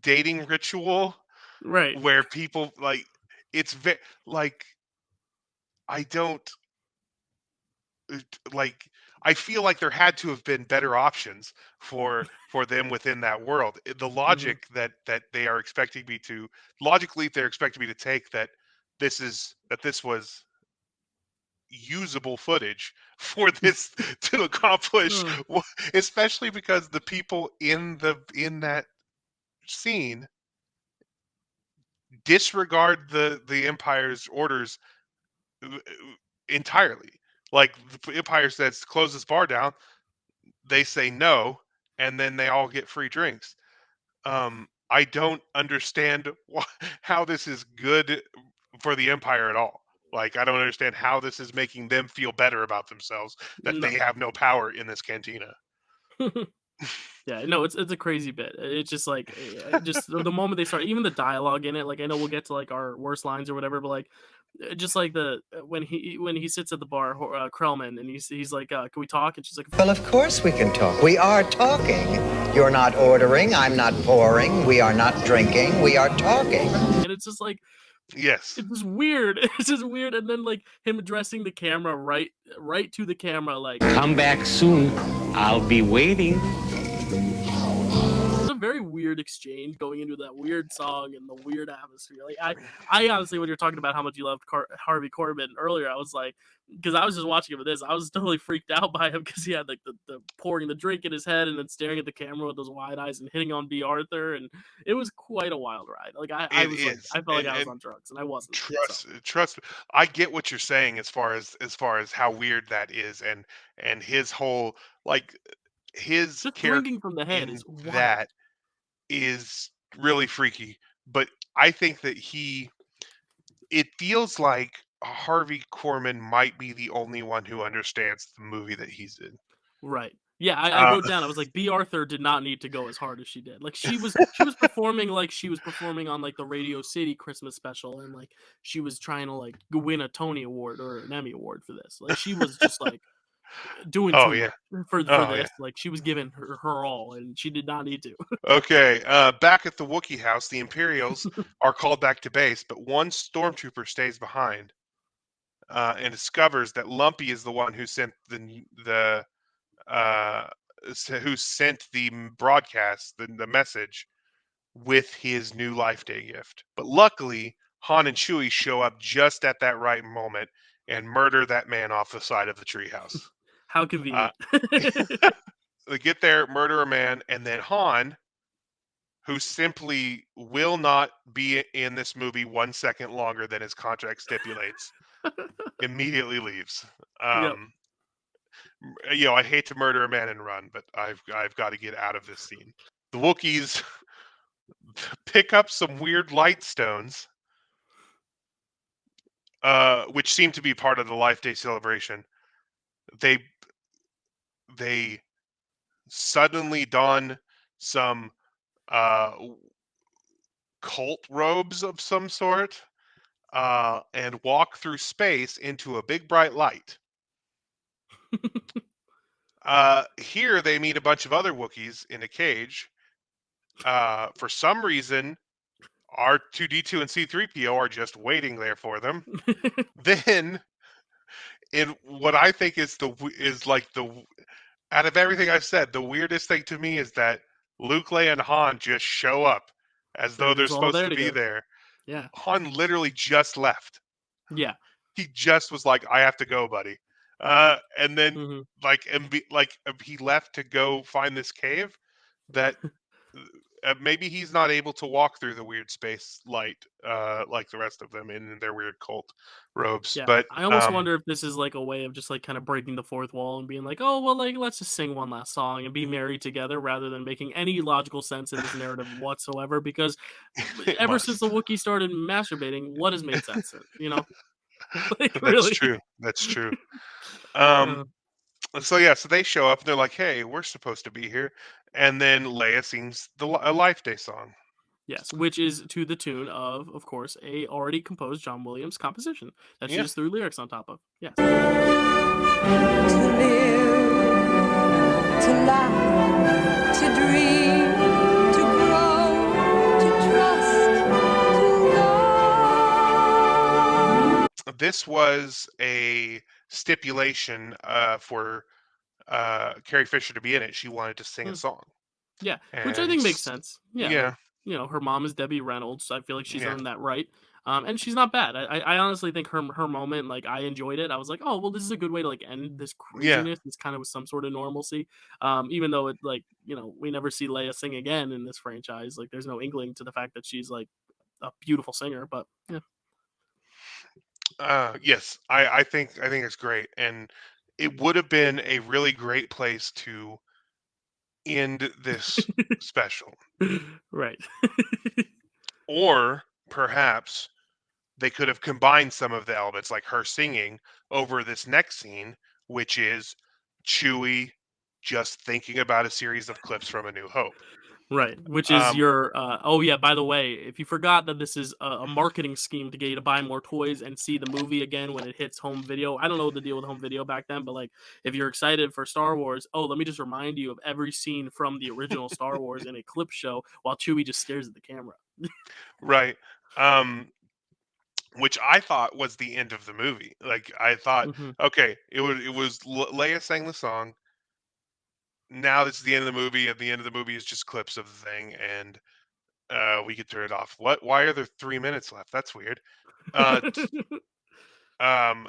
B: dating ritual
A: Right.
B: where people like it's like I don't like I feel like there had to have been better options for them within that world. The
A: Hmm.
B: logic that they are expecting me to logically they're expecting me to take that this was usable footage for this to accomplish especially because the people in that scene disregard the empire's orders uh, entirely. Like the empire says close this bar down, they say no, and then they all get free drinks. I don't understand how this is good for the empire at all. Like I don't understand how this is making them feel better about themselves that
A: No.
B: they have no power in this cantina.
A: Yeah, no, it's a crazy bit. It's just like just the moment they start, even the dialogue in it. Like I know we'll get to like our worst lines or whatever, but like just like the when he sits at the bar, Krellman, and he's like, "Can we talk?" And she's like,
I: Well, of course we can talk. We are talking. You're not ordering. I'm not pouring. We are not drinking. We are talking.
A: and it's just like
B: Yes.
A: it's just weird. It's just weird, and then like him addressing the camera right to the camera, like
H: Come back soon. I'll be waiting.
A: it's a very weird exchange going into that weird song and the weird atmosphere. Like I honestly, when you're talking about how much you loved Harvey Korman earlier, I was like, because I was just watching him with this, I was totally freaked out by him because he had like the pouring the drink in his head and then staring at the camera with those wide eyes and hitting on B. Arthur, and it was quite a wild ride. Like I
B: It
A: was like,
B: is.
A: I felt like I was
B: And
A: on drugs and I wasn't. So
B: trust I get what you're saying as far as how weird that is and his whole like his
A: just
B: character
A: drinking from the head
B: in
A: is wild.
B: that is really freaky. But I think that it feels like Harvey Korman might be the only one who understands the movie that he's in.
A: Right. Yeah, I
B: Uh,
A: wrote down. I was like, B. Arthur did not need to go as hard as she did. Like she was performing like she was performing on like the Radio City Christmas special, and like she was trying to like win a Tony Award or an Emmy Award for this. Like she was just like doing
B: oh
A: too
B: yeah.
A: much for
B: Oh yeah.
A: this. Like she was giving her all, and she did not need to.
B: Okay. Back at the Wookiee house, the Imperials are called back to base, but one stormtrooper stays behind and discovers that Lumpy is the one who sent the uh, who sent the broadcast, the message with his new Life Day gift. But luckily, Han and Chewie show up just at that right moment and murder that man off the side of the treehouse.
A: How
B: Uh,
A: convenient.
B: they get there, murder a man, and then Han, who simply will not be in this movie 1 second longer than his contract stipulates, immediately leaves.
A: Yep.
B: I hate to murder a man and run, but I've got to get out of this scene. The Wookiees pick up some weird light stones, which seem to be part of the Life Day celebration. They they suddenly don some uh, cult robes of some sort and walk through space into a big bright light. Here they meet a bunch of other Wookiees in a cage. For some reason, R2D2 and C3PO are just waiting there for them. Then, in what I think is out of everything I've said, the weirdest thing to me is that Luke, Leia, and Han just show up as
A: They're
B: though they're
A: just all
B: supposed
A: there
B: to be
A: together.
B: there.
A: Yeah.
B: Han literally just left.
A: Yeah.
B: He just was like, "I have to go, buddy," and then he left to go find this cave that maybe he's not able to walk through the weird space light like the rest of them in their weird cult robes.
A: Yeah,
B: But
A: I almost wonder if this is like a way of just like kind of breaking the fourth wall and being like, oh well, like let's just sing one last song and be merry together, rather than making any logical sense in this narrative whatsoever. Because
B: it
A: ever since the
B: must.
A: Wookiee started masturbating, what has made sense? Like
B: That's
A: really.
B: true. That's true. Um,
A: Uh,
B: so yeah, so they show up and they're like, "Hey, we're supposed to be here," and then Leia sings a Life Day song.
A: yes, which is to the tune of course, a already composed John Williams composition that she
B: Yeah,
A: just threw lyrics on top of. Yes.
E: To live, to laugh, to dream, to grow, to trust, to love.
B: this was a stipulation for Carrie Fisher to be in it. She wanted to sing a
A: Hmm.
B: song,
A: Yeah, which I
B: and
A: think makes sense. Yeah, like
B: yeah,
A: her mom is Debbie Reynolds. So I feel like she's
B: yeah,
A: earned that right. And she's not bad. I honestly think her moment, like I enjoyed it. I was like, oh well, this is a good way to like end this
B: yeah.
A: craziness. It's kind of with some sort of normalcy. Even though it like we never see Leia sing again in this franchise. Like there's no inkling to the fact that she's like a beautiful singer. But yeah.
B: Yes, I think it's great, and it would have been a really great place to end this special.
A: Right.
B: Or perhaps they could have combined some of the elements, like her singing, over this next scene, which is Chewie just thinking about a series of clips from A New Hope.
A: Right, which is
B: Um,
A: your oh yeah, by the way, if you forgot that this is a marketing scheme to get you to buy more toys and see the movie again when it hits home video. I don't know what the deal with home video back then, but like if you're excited for Star Wars, oh, let me just remind you of every scene from the original Star Wars in a clip show while Chewie just stares at the camera.
B: right. Um, which I thought was the end of the movie. Like I thought,
A: Hmm.
B: okay, it was Leia sang the song. Now this is the end of the movie. At the end of the movie is just clips of the thing, and we could turn it off. What? Why are there 3 minutes left? That's weird. Uh, Um,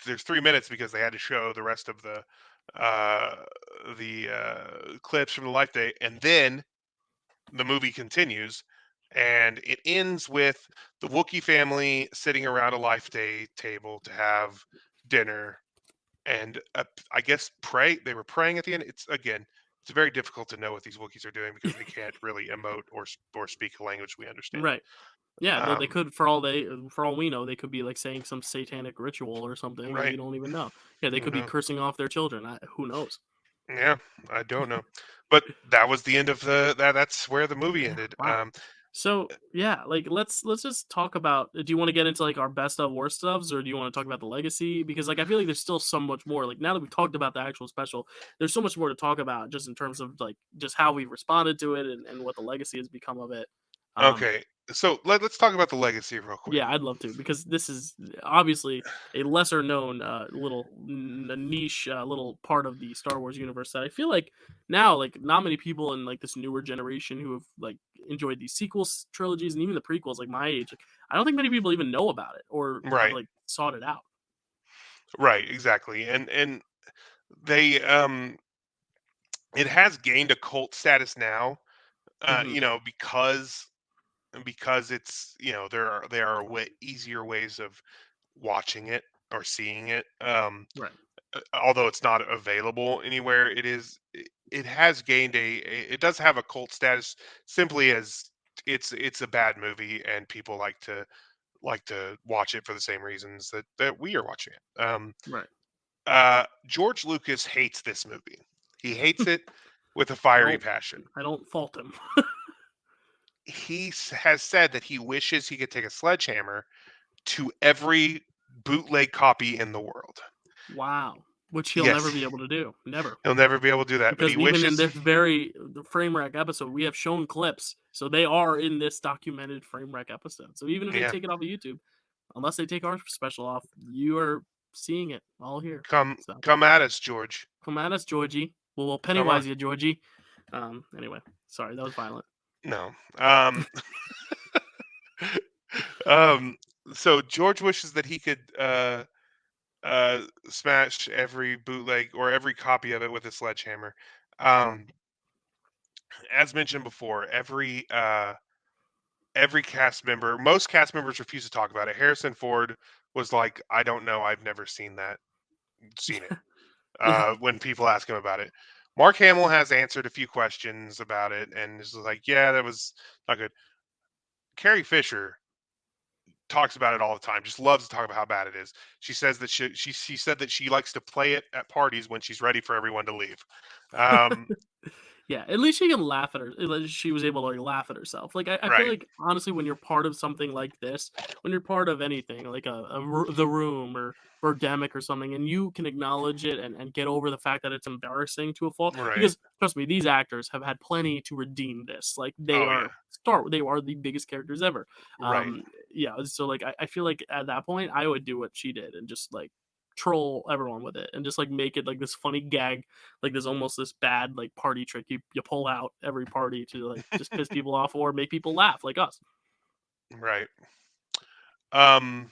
B: there's 3 minutes because they had to show the rest of uh, the clips from the Life Day, and then the movie continues, and it ends with the Wookiee family sitting around a Life Day table to have dinner, and I guess pray. They were praying at the end. It's again, it's very difficult to know what these Wookiees are doing because they can't really emote or speak a language we understand.
A: Right. Yeah, no, they
B: Um,
A: could for all we know, they could be like saying some satanic ritual or something that we
B: right?
A: don't even know. Yeah, they
B: You
A: could be
B: know.
A: cursing off their children. Who knows?
B: Yeah, I don't know. But that was the end of that's where the movie ended.
A: Wow. So yeah, like let's just talk about. Do you want to get into like our best of worst ofs, or do you want to talk about the legacy? Because like I feel like there's still so much more. Like now that we've talked about the actual special, there's so much more to talk about just in terms of like just how we've responded to it and what the legacy has become of it. Um,
B: Okay. So let's talk about the legacy real quick.
A: yeah, I'd love to because this is obviously a lesser known little niche little part of the Star Wars universe that I feel like now like not many people in like this newer generation who have like enjoyed these sequels trilogies and even the prequels like my age like, I don't think many people even know about it or have
B: Right.
A: like sought it out.
B: Right, exactly. And they it has gained a cult status now,
A: Hmm.
B: because it's, there are easier ways of watching it or seeing it.
A: Right.
B: Although it's not available anywhere, it has gained it does have a cult status simply as it's a bad movie and people like to watch it for the same reasons that we are watching it.
A: Right.
B: George Lucas hates this movie. He hates it with a
A: I
B: fiery
A: don't
B: passion.
A: I don't fault him.
B: Has said that he wishes he could take a sledgehammer to every bootleg copy in the world.
A: Wow. Which he'll never
B: Yes,
A: be able to do. Never.
B: he'll never be able to do that, but he
A: Because even in
B: wishes.
A: this very the Framewreck episode, we have shown clips, so they are in this documented Framewreck episode. So even if they
B: Yeah,
A: take it off of YouTube, unless they take our special off, you are seeing it all here.
B: come
A: So
B: come at us, George.
A: come at us, Georgie. We'll
B: Come on.
A: Pennywise you, Georgie. Anyway, sorry, that was violent.
B: No. Um, so George wishes that he could smash every bootleg or every copy of it with a sledgehammer. Um, as mentioned before, every cast member, most cast members refuse to talk about it. Harrison Ford was like, "I don't know, I've never seen it."
A: Yeah.
B: When people ask him about it, Mark Hamill has answered a few questions about it, and is like, "Yeah, that was not good." Carrie Fisher talks about it all the time. Just loves to talk about how bad it is. She says that she said that she likes to play it at parties when she's ready for everyone to leave. Um,
A: Yeah, at least she can laugh at her. At least she was able to like, laugh at herself. Like I feel
B: right,
A: like honestly, when you're part of something like this, when you're part of anything like The Room or Birdemic or something, and you can acknowledge it and get over the fact that it's embarrassing to a fault.
B: right.
A: Because trust me, these actors have had plenty to redeem this. Like
B: Oh yeah,
A: they are the biggest characters ever.
B: right.
A: Yeah, so like I feel like at that point I would do what she did and just like troll everyone with it and just like make it like this funny gag, like there's almost this bad like party trick you pull out every party to like just piss people off or make people laugh like us.
B: Right. Um,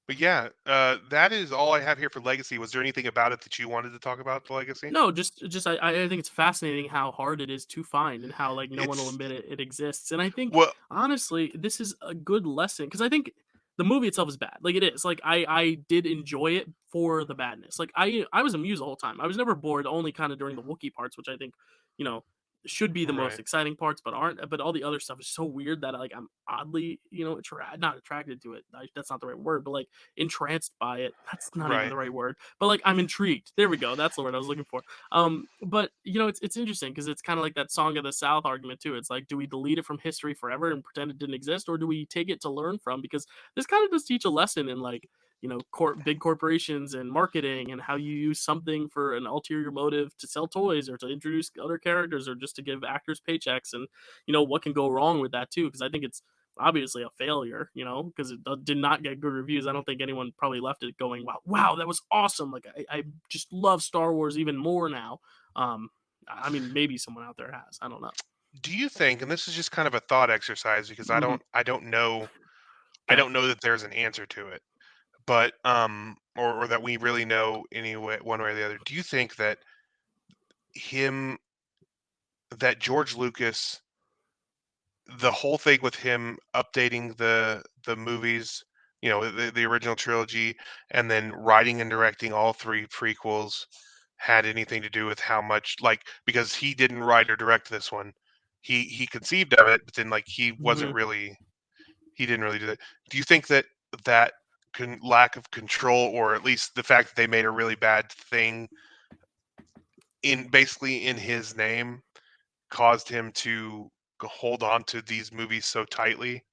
B: but yeah, that is all I have here for Legacy. Was there anything about it that you wanted to talk about the Legacy?
A: No, just I think it's fascinating how hard it is to find and how like no one will
B: It's
A: admit it exists. And I think
B: well,
A: honestly, this is a good lesson because I think the movie itself is bad. Like it is. Like I did enjoy it for the badness. Like I was amused the whole time. I was never bored, only kind of during the Wookiee parts, which I think, you know, should be the most
B: right,
A: exciting parts, but aren't. But all the other stuff is so weird that like I'm oddly, not attracted to it. That's not the right word, but like entranced by it. That's not even
B: right,
A: the right word. But like I'm intrigued. There we go. That's the word I was looking for. But it's interesting because it's kind of like that Song of the South argument too. It's like, do we delete it from history forever and pretend it didn't exist, or do we take it to learn from? Because this kind of does teach a lesson in like big corporations and marketing and how you use something for an ulterior motive to sell toys or to introduce other characters or just to give actors paychecks and what can go wrong with that too. Because I think it's obviously a failure, because it did not get good reviews. I don't think anyone probably left it going, wow, that was awesome. Like I just love Star Wars even more now. I mean, maybe someone out there has. I don't know.
B: do you think, and this is just kind of a thought exercise because
A: Hmm.
B: I
A: Okay.
B: don't know that there's an answer to it, but or that we really know anyway one way or the other. Do you think that him that George Lucas, the whole thing with him updating the movies, the original trilogy, and then writing and directing all three prequels had anything to do with how much, like, because he didn't write or direct this one. He conceived of it, but then like
A: Hmm.
B: he didn't really do that. Do you think that that lack of control, or at least the fact that they made a really bad thing in basically in his name, caused him to hold on to these movies so tightly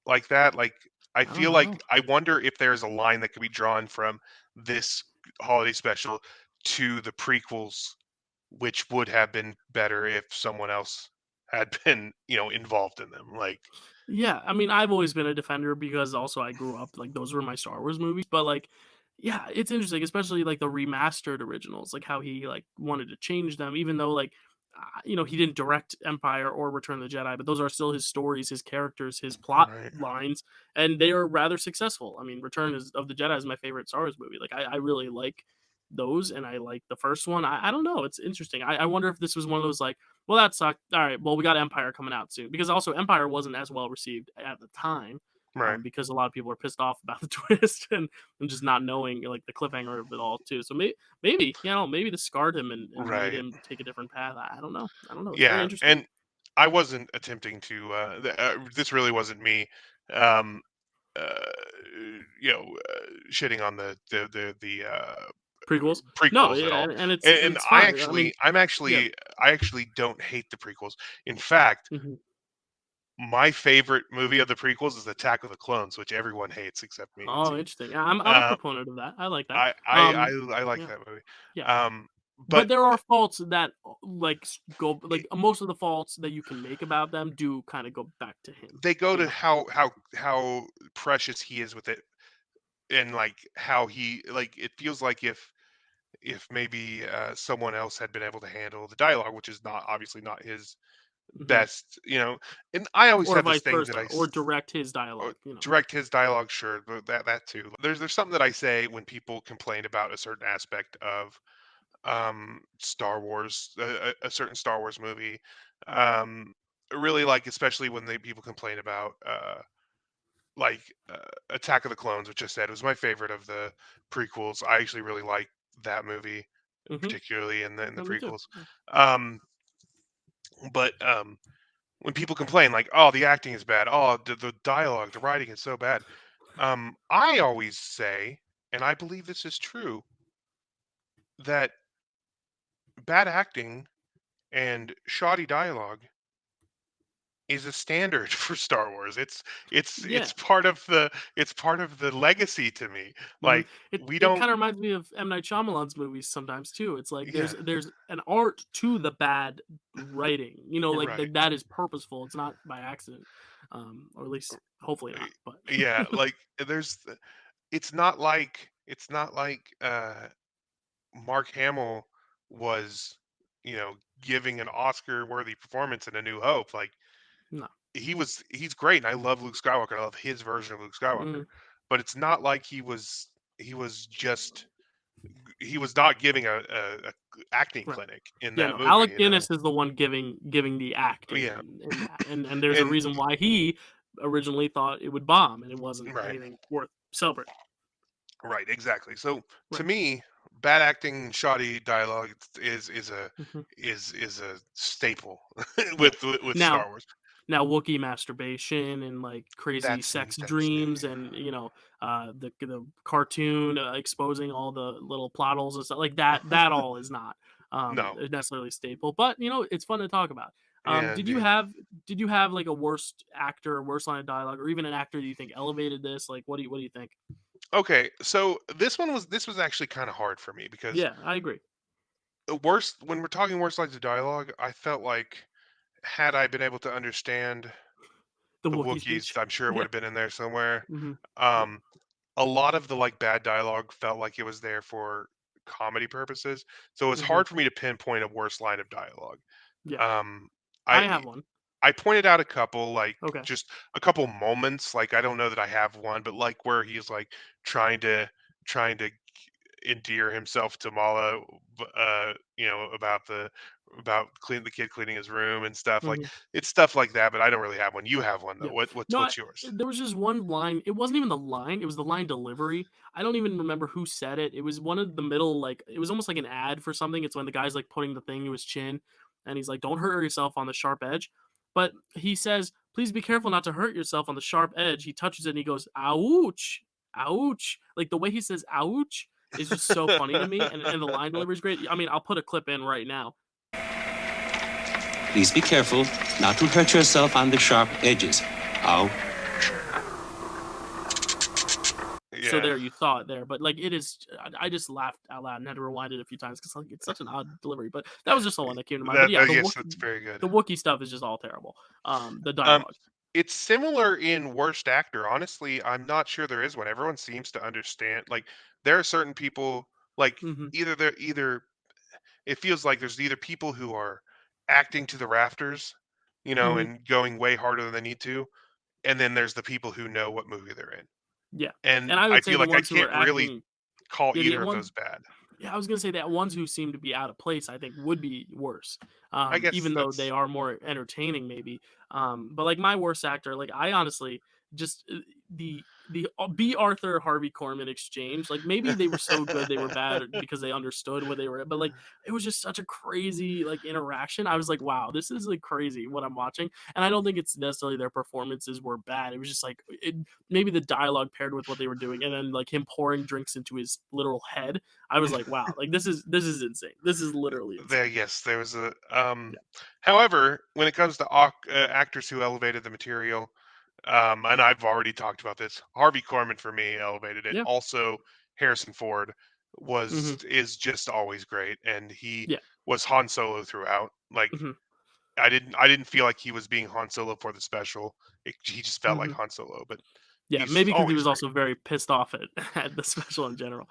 B: like that? Like, I
A: I don't
B: feel
A: know.
B: like I wonder if there's a line that could be drawn from this holiday special to the prequels, which would have been better if someone else had been, involved in them. Like,
A: Yeah, I mean, I've always been a defender because also I grew up like those were my Star Wars movies. But like, yeah, it's interesting, especially like the remastered originals, like how he like wanted to change them, even though like he didn't direct Empire or Return of the Jedi, but those are still his stories, his characters, his plot
B: right,
A: lines, and they are rather successful. I mean, of the Jedi is my favorite Star Wars movie. Like, I really like those, and I like the first one. I don't know, it's interesting. I wonder if this was one of those like, well, that sucked. All right, well, we got Empire coming out soon because also Empire wasn't as well received at the time,
B: right.
A: because a lot of people are pissed off about the twist and just not knowing like the cliffhanger of it all too. So maybe maybe this scarred him and made
B: Right.
A: him take a different path. I don't know. I don't know. It's very
B: Yeah,
A: interesting.
B: and I wasn't attempting to. This really wasn't me. Um, uh, Shitting on the
A: Prequels? No,
B: prequels at
A: yeah,
B: all.
A: and it's
B: And
A: it's fine. I mean, yeah.
B: I actually don't hate the prequels. In fact,
A: Hmm.
B: my favorite movie of the prequels is Attack of the Clones, which everyone hates except me, it
A: Oh,
B: seems.
A: interesting. Yeah, I'm a
B: Uh,
A: proponent of that. I like that.
B: I like
A: Yeah,
B: that movie.
A: yeah.
B: Um,
A: But
B: but
A: there are faults that like go like most of the faults that you can make about them do kind of go back to him.
B: they go
A: You
B: to
A: know.
B: how precious he is with it, and like how he, like, it feels like if maybe someone else had been able to handle the dialogue, which is not obviously not his
A: Hmm.
B: best, and I always
A: Or
B: have this
A: vice
B: thing that
A: versa, or direct his dialogue. You know.
B: direct his dialogue, sure, but that too. There's something that I say when people complain about a certain aspect of Star Wars, a certain Star Wars movie. Um, really like, especially when people complain about like Attack of the Clones, which I said was my favorite of the prequels. I actually really like that movie,
A: Mm-hmm.
B: particularly in the
A: Me too.
B: prequels. Um, but when people complain like, "Oh, the acting is bad. Oh, the dialogue, the writing is so bad," I always say, and I believe this is true, that bad acting and shoddy dialogue is a standard for Star Wars. It's
A: Yeah.
B: part of the legacy to me.
A: Mhm.
B: Like
A: It
B: we
A: it
B: don't,
A: kinda reminds me of M. Night Shyamalan's movies sometimes too. It's like
B: yeah,
A: there's an art to the bad writing,
B: right.
A: that is purposeful. It's not by accident, or at least hopefully not. But
B: Yeah, like it's not like Mark Hamill was, giving an Oscar worthy performance in A New Hope. Like
A: no,
B: he's great and I love Luke Skywalker. I love his version of Luke Skywalker.
A: mm,
B: But it's not like he was not giving a acting
A: right,
B: clinic in
A: yeah,
B: that
A: no.
B: movie,
A: Alec Guinness is the one giving the acting
B: Yeah.
A: in that, and there's a
B: And
A: reason why he originally thought it would bomb, and it wasn't
B: right,
A: anything worth celebrating.
B: right, exactly. So to
A: Right.
B: me, bad acting, shoddy dialogue
A: Mhm.
B: is a staple
A: Yeah.
B: with
A: Now
B: Star Wars.
A: Wookiee masturbation and like crazy sex
B: Devastating.
A: dreams and the cartoon exposing all the little plot holes and stuff like that all is not
B: No.
A: necessarily staple, but it's fun to talk about.
B: Yeah, indeed.
A: Did you have like a worst actor or worst line of dialogue or even an actor that you think elevated this? Like what do you think?
B: Okay, so this was actually kind of hard for me because
A: Yeah, I agree.
B: worst when we're talking worst lines of dialogue, I felt like had I been able to understand
A: The
B: the
A: Wookiee
B: Wookiees,
A: speech.
B: I'm sure it would
A: Yeah.
B: have been in there somewhere.
A: Hmm. Yeah.
B: Um, a lot of the like bad dialogue felt like it was there for comedy purposes, so it's
A: Hmm.
B: hard for me to pinpoint a worst line of dialogue.
A: Yeah.
B: Um,
A: I
B: I
A: have one.
B: I pointed out a couple, like
A: Okay.
B: just a couple moments. Like I don't know that I have one, but like where he's like trying to trying to endear himself to Mala, about the kid cleaning his room and stuff. Like
A: Mhm.
B: it's stuff like that, but I don't really have one. You have one though.
A: Yeah. No,
B: What's yours?
A: there was just one line. It wasn't even the line. It was the line delivery. I don't even remember who said it. It was one of the middle, like it was almost like an ad for something. It's when the guy's like putting the thing to his chin, and he's like, "Don't hurt yourself on the sharp edge." But he says, "Please be careful not to hurt yourself on the sharp edge." He touches it and he goes, "Ouch, ouch!" Like the way he says "ouch" is just so funny to me, and the line delivery is great. I mean, I'll put a clip in right now.
H: Please be careful not to hurt yourself on the sharp edges. Ow.
A: So
B: Yeah,
A: there, you saw it there, but like it is, I just laughed out loud and had to rewind it a few times because like it's such an odd delivery. But that was just the one that came to mind. But yeah,
B: yes, that's very good.
A: The Wookiee stuff is just all terrible. The
B: Um,
A: dialogue.
B: it's similar in worst actor. Honestly, I'm not sure there is one. Everyone seems to understand. Like there are certain people, like
A: Hmm.
B: either it feels like there's either people who are acting to the rafters,
A: Hmm.
B: and going way harder than they need to, and then there's the people who know what movie they're in.
A: Yeah,
B: And
A: and I
B: I
A: would say
B: feel
A: the
B: like I
A: ones who
B: can't
A: are
B: really
A: acting,
B: call
A: yeah, the
B: either of
A: ones.
B: those bad.
A: Yeah, I was gonna say that ones who seem to be out of place, I think, would be worse.
B: I guess
A: Even though they
B: that's
A: are more entertaining, maybe. But like my worst actor, like I honestly just the B. Arthur Harvey Korman exchange, like maybe they were so good they were bad because they understood what they were, but like it was just such a crazy like interaction. I was like, wow, this is like crazy what I'm watching, and I don't think it's necessarily their performances were bad. It was just like maybe the dialogue paired with what they were doing, and then like him pouring drinks into his literal head. I was like, wow, like this is insane. This is literally
B: there.
A: insane.
B: Yes, there was a.
A: Yeah.
B: However, when it comes to actors who elevated the material, and I've already talked about this, Harvey Korman for me elevated it.
A: Yeah.
B: Also, Harrison Ford
A: Hmm.
B: is just always great, and he
A: Yeah.
B: was Han Solo throughout. Like
A: Hmm.
B: I didn't feel like he was being Han Solo for the special. He just felt like
A: Hmm.
B: Han Solo, but
A: Yeah,
B: he's
A: maybe because he
B: always
A: was
B: great.
A: also very pissed off at at the special in general.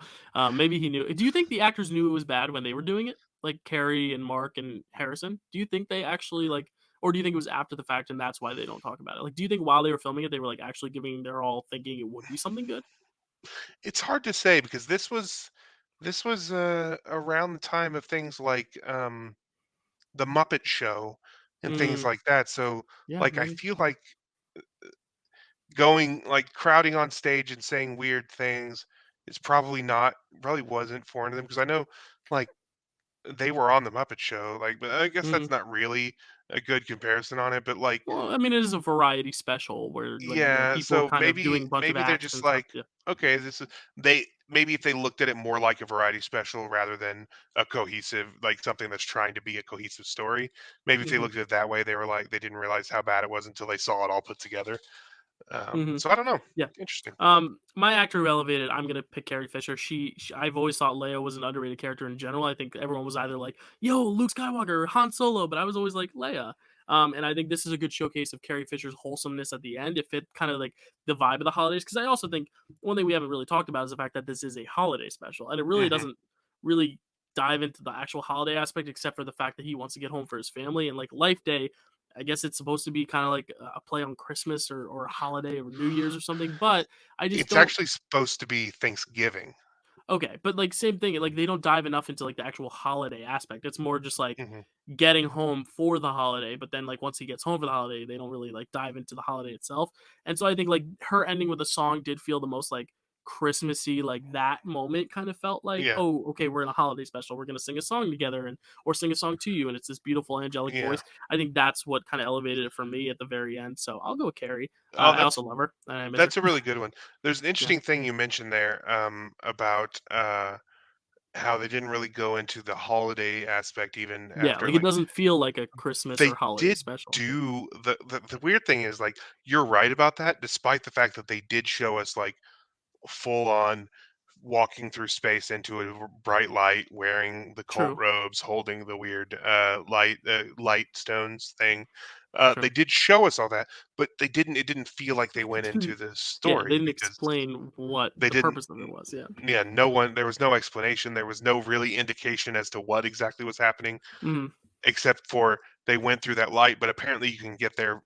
A: Maybe he knew. Do you think the actors knew it was bad when they were doing it? Like Carrie and Mark and Harrison? Do you think they actually like, or do you think it was after the fact and that's why they don't talk about it? Like, do you think while they were filming it, they were like actually giving their all, thinking it would be something good?
B: It's hard to say because This was around the time of things like the Muppet Show and things
A: Mm,
B: like that. So,
A: yeah,
B: like, I
A: maybe.
B: feel like going like crowding on stage and saying weird things is probably wasn't foreign to them because I know like they were on the Muppet Show, like, but I guess
A: Mhm.
B: that's not really a good comparison on it. But like,
A: Well, I mean, it is a variety special where, like,
B: yeah,
A: people
B: so
A: kind of
B: maybe
A: doing a bunch of
B: maybe they're
A: acts
B: just
A: and stuff,
B: like,
A: yeah.
B: okay, this is they maybe if they looked at it more like a variety special rather than a cohesive like something that's trying to be a cohesive story. Maybe if they
A: Mhm,
B: looked at it that way, they were like they didn't realize how bad it was until they saw it all put together.
A: mhm.
B: So I don't know.
A: Yeah.
B: Interesting.
A: My actor who elevated, I'm gonna pick Carrie Fisher. I've always thought Leia was an underrated character in general. I think everyone was either like, "Yo, Luke Skywalker," or "Han Solo," but I was always like Leia. And I think this is a good showcase of Carrie Fisher's wholesomeness at the end. It fit kind of like the vibe of the holidays. Because I also think one thing we haven't really talked about is the fact that this is a holiday special, and it really
B: Hmm.
A: doesn't really dive into the actual holiday aspect, except for the fact that he wants to get home for his family and like Life Day. I guess it's supposed to be kind of like a play on Christmas or a holiday or New Year's or something, but I just
B: It's
A: don't.
B: actually supposed to be Thanksgiving.
A: Okay, but like same thing, like they don't dive enough into like the actual holiday aspect. It's more just like
B: Hmm.
A: getting home for the holiday, but then like once he gets home for the holiday, they don't really like dive into the holiday itself. And so I think like her ending with a song did feel the most like Christmassy, like that moment kind of felt like,
B: Yeah,
A: oh, okay, we're in a holiday special. We're gonna sing a song together and or sing a song to you, and it's this beautiful angelic
B: yeah.
A: voice. I think that's what kind of elevated it for me at the very end. So I'll go with Carrie.
B: Oh,
A: I also love her and I miss her.
B: that's a really good one. There's an
A: Yeah.
B: interesting thing you mentioned there about how they didn't really go into the holiday aspect even
A: Yeah,
B: after
A: like it
B: like
A: doesn't feel like a Christmas or
B: they
A: holiday
B: did
A: special. Yeah.
B: do the weird thing is like you're right about that, despite the fact that they did show us like full on walking through space into a bright light, wearing the cult
A: True.
B: robes, holding the weird light stones thing. They
A: True.
B: did show us all that, but they didn't. It didn't feel like they
A: They
B: went into
A: didn't
B: the
A: yeah, they
B: story
A: didn't
B: because
A: explain what
B: they
A: the
B: didn't.
A: purpose of it was, yeah.
B: Yeah, no one. There was no explanation. There was no really indication as to what exactly was happening,
A: Mhm,
B: except for they went through that light. But apparently, you can get there.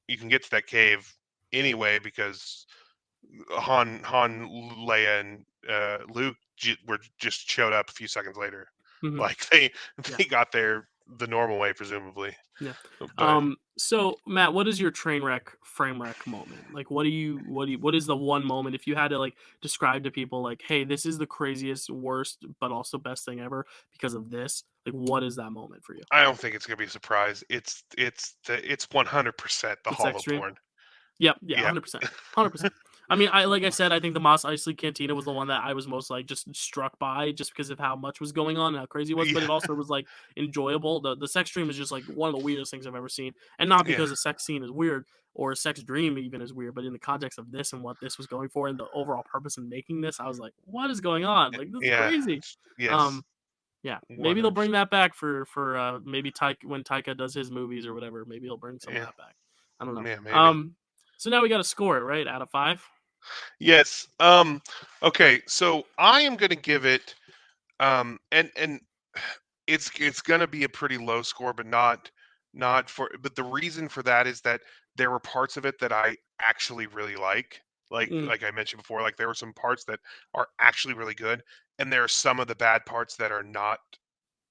B: You can get to that cave anyway because Han, Leia, and Luke were just showed up a few seconds later.
A: mhm,
B: Like they
A: yeah,
B: they got there the normal way, presumably.
A: yeah.
B: But
A: So, Matt, what is your train wreck, frame wreck moment? Like, what is the one moment if you had to, like, describe to people, like, "Hey, this is the craziest, worst, but also best thing ever because of this." Like, what is that moment for you?
B: I don't think it's gonna be a surprise. It's 100% the
A: The sex
B: hollow
A: dream?
B: porn.
A: Yep, yeah,
B: Yeah,
A: 100%, 100%. I mean, I like I said, I think the Mos Eisley Cantina was the one that I was most, like, just struck by just because of how much was going on and how crazy it was, but
B: yeah,
A: it also was, like, enjoyable. The sex dream is just, like, one of the weirdest things I've ever seen, and not
B: yeah,
A: because a sex scene is weird or a sex dream even is weird, but in the context of this and what this was going for and the overall purpose in making this, I was like, "What is going on? Like, this is
B: yeah.
A: crazy."
B: Yes,
A: Um, yeah, maybe they'll bring
B: 100%.
A: that back for maybe Taika when Taika does his movies or whatever, maybe he'll bring some of
B: Yeah,
A: that back. I don't know.
B: yeah, maybe.
A: So now we gotta score it, right, out of 5?
B: Yes. Okay, so I am gonna give it and it's gonna be a pretty low score, but not for but the reason for that is that there were parts of it that I actually really like.
A: Mm,
B: Like I mentioned before, like there were some parts that are actually really good, and there are some of the bad parts that are not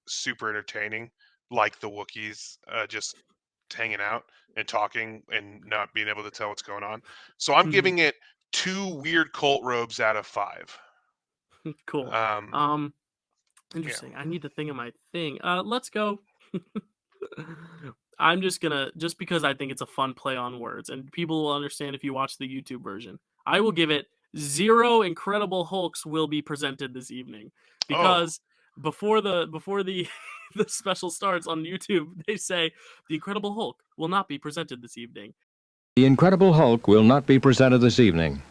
B: super entertaining, like the Wookiees just hanging out and talking and not being able to tell what's going on. So I'm
A: mhm,
B: giving it two weird cult robes out of five.
A: cool.
B: Um,
A: Um,
B: yeah.
A: interesting. I need to think of my thing. Let's go. I'm just gonna just because I think it's a fun play on words, and people will understand if you watch the YouTube version. I will give it 0 Incredible Hulks will be presented this evening
B: Oh,
A: because before the the special starts on YouTube, they say the Incredible Hulk will not be presented this evening.
D: The Incredible Hulk will not be presented this evening.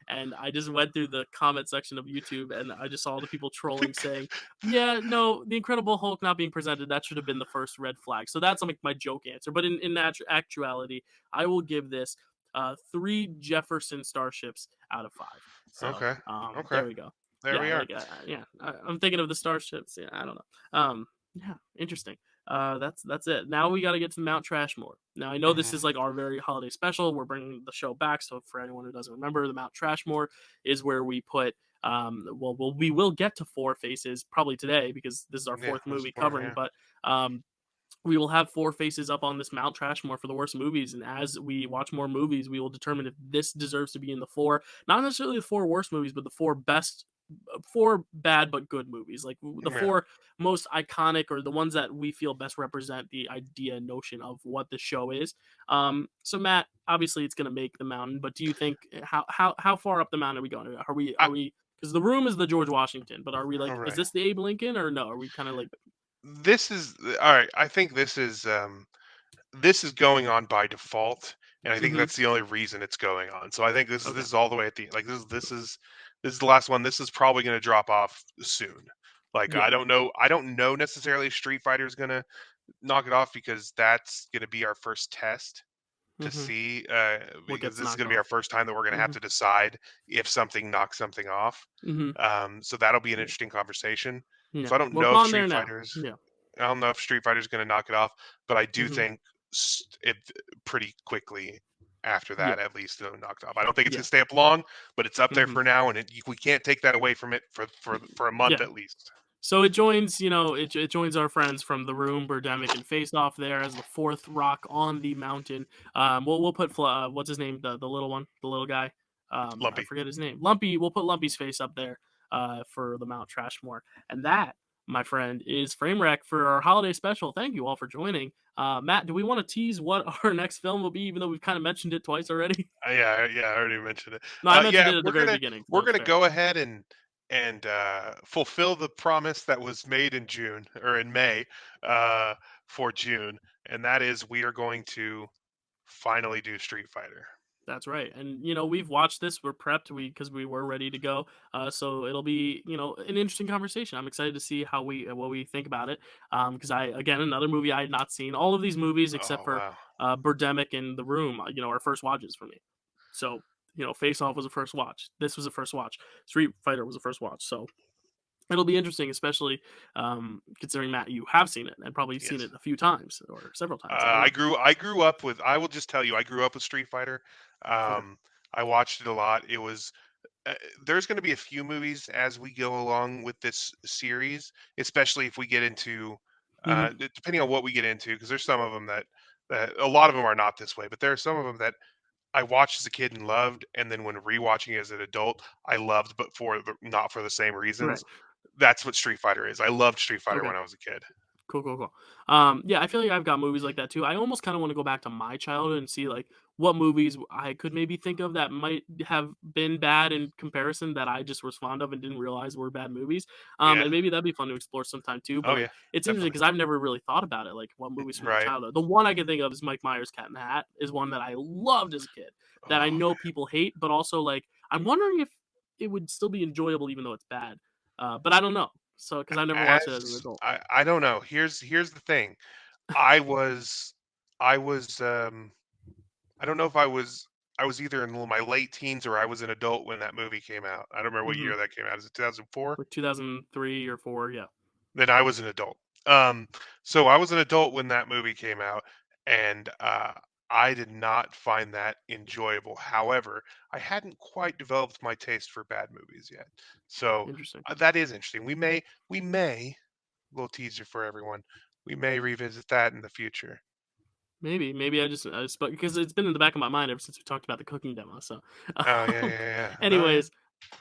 A: And I just went through the comment section of YouTube and I just saw the people trolling saying, "Yeah, no, the Incredible Hulk not being presented, that should have been the first red flag." So that's like my joke answer. But in actuality, I will give this 3 Jefferson starships out of 5. So
B: okay. Okay.
A: there we go.
B: There
A: Yeah,
B: we are.
A: like yeah, I'm thinking of the starships. Yeah, I don't know. Yeah, interesting. That's it. Now we got to get to Mount Trashmore. Now I know this
B: Mhm.
A: is like our very holiday special. We're bringing the show back, so for anyone who doesn't remember, the Mount Trashmore is where we put We will get to Four Faces probably today because this is our
B: Yeah,
A: fourth
B: that's
A: movie
B: important.
A: covering.
B: Yeah.
A: But we will have Four Faces up on this Mount Trashmore for the worst movies, and as we watch more movies, we will determine if this deserves to be in the four, not necessarily the four worst movies, but the four best, four bad but good movies, like the
B: Yeah.
A: four most iconic or the ones that we feel best represent the idea and notion of what the show is. So Matt, obviously it's going to make the mountain, but do you think how far up the mountain are we going?
B: I,
A: Are we because the room is the George Washington, but are we like
B: all
A: is
B: right.
A: this the Abe Lincoln or no? Are we kind of like
B: This is all right. I think this is going on by default, and I think
A: mm-hmm,
B: that's the only reason it's going on. So I think
A: okay,
B: this is all the way at the like this is the last one. This is probably going to drop off soon. Like
A: yeah,
B: I don't know necessarily if Street Fighter is going to knock it off because that's going to be our first test to
A: mm-hmm,
B: see
A: what
B: because
A: gets
B: this is
A: knocked
B: going to be our
A: off?
B: first time that we're going to have
A: Mm-hmm,
B: to decide if something knocks something off.
A: mm-hmm,
B: So that'll be an
A: yeah,
B: interesting conversation.
A: yeah.
B: So I don't
A: Well,
B: know
A: we're
B: if
A: on there now. Yeah.
B: Street Fighter's going to knock it off, but I do
A: Mm-hmm.
B: think it pretty quickly after
A: Yeah.
B: that, at least it'll knock it off. I don't think it's going
A: Yeah.
B: to stay up long, but it's up there
A: Mhm.
B: for now, and we can't take that away from it for a month
A: Yeah.
B: at least.
A: So it joins, it joins our friends from The Room, Birdemic, and Face Off there as the fourth rock on the mountain. We'll put what's his name, the little one, the little guy. I
B: Lumpy.
A: forget his name. Lumpy. We'll put Lumpy's face up there, for the Mount Trashmore, and that, my friend, is Framewreck for our holiday special. Thank you all for joining. Matt, do we want to tease what our next film will be, even though we've kind of mentioned it twice already?
B: Yeah, I already mentioned it.
A: No, I mentioned
B: Yeah,
A: it at the very beginning,
B: we're
A: so it's
B: gonna
A: fair.
B: go ahead and fulfill the promise that was made in June or in May uh, for June, and that is we are going to finally do Street Fighter.
A: That's right. And we've watched this, we're prepped, because we were ready to go. So it'll be, an interesting conversation. I'm excited to see how we what we think about it. Because I again another movie I had not seen. All of these movies except
B: Oh
A: for
B: wow.
A: Birdemic and The Room, are first watches for me. So, Face Off was a first watch. This was a first watch. Street Fighter was a first watch. So it'll be interesting, especially considering Matt, you have seen it and probably seen
B: Yes.
A: it a few times or several times. I don't know.
B: I grew up with. I will just tell you, I grew up with Street Fighter.
A: Okay.
B: I watched it a lot. It was uh, there's going to be a few movies as we go along with this series, especially if we get into
A: Hmm.
B: depending on what we get into, because there's some of them that a lot of them are not this way, but there are some of them that I watched as a kid and loved, and then when rewatching as an adult, I loved, but not for the same
A: Right.
B: reasons. That's what Street Fighter is. I loved Street Fighter
A: Okay.
B: when I was a kid.
A: Cool, cool, cool. Yeah, I feel like I've got movies like that too. I almost kind of want to go back to my childhood and see like what movies I could maybe think of that might have been bad in comparison that I just was fond of and didn't realize were bad movies.
B: Yeah.
A: And maybe that'd be fun to explore sometime too. But
B: Oh
A: like,
B: yeah.
A: it's interesting
B: Definitely.
A: because I've never really thought about it. Like, what movies from my
B: Right.
A: childhood? The one I can think of is Mike Myers' Cat in the Hat. Is one that I loved as a kid. That I
B: Oh,
A: know people hate, but also like I'm wondering if it would still be enjoyable even though it's bad. But I don't know. So because I've never watched it as an
B: as
A: adult.
B: I don't know. Here's the thing. I was I was I don't know if I was either in my late teens or I was an adult when that movie came out. I don't remember what
A: Hmm.
B: year that came out. Is it 2004?
A: Like 2003 or 4, yeah.
B: Then I was an adult. Um, so I was an adult when that movie came out, and I did not find that enjoyable. However, I hadn't quite developed my taste for bad movies yet. So
A: Interesting.
B: that is interesting. We may little teaser for everyone. We may revisit that in the future.
A: Maybe I just but because it's been in the back of my mind ever since we talked about the cooking demo. So,
B: Oh yeah,
A: um,
B: yeah, yeah. All right,
A: anyways,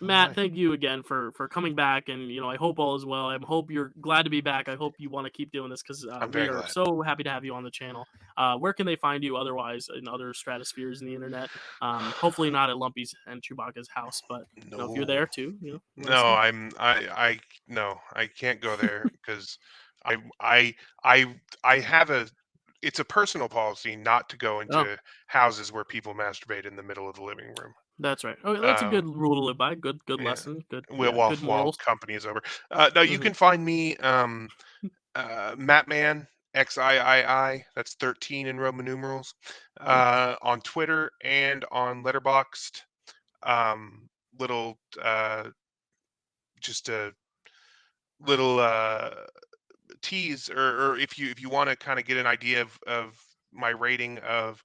B: all
A: Matt,
B: right.
A: thank you again for coming back, and I hope all is well. I hope you're glad to be back. I hope you want to keep doing this because
B: I'm
A: we
B: very
A: are
B: glad.
A: so happy to have you on the channel. Where can they find you otherwise in other stratospheres in the internet? Hopefully not at Lumpy's and Chewbacca's house, but if you're
B: No,
A: there too, let us
B: no,
A: know.
B: no, I can't go there because I I I have a it's a personal policy not to go
A: Oh,
B: into houses where people masturbate in the middle of the living room.
A: that's right. Oh, that's a
B: Uh,
A: good rule to live by. Good
B: yeah,
A: lesson. Good,
B: while
A: yeah,
B: while
A: good
B: while
A: morals.
B: company is over. No, you
A: Hmm.
B: can find me Mattman XIII. That's 13 in Roman numerals.
A: Cool.
B: On Twitter and on Letterboxd. Um, little just a little tease or if you want to kind of get an idea of my rating of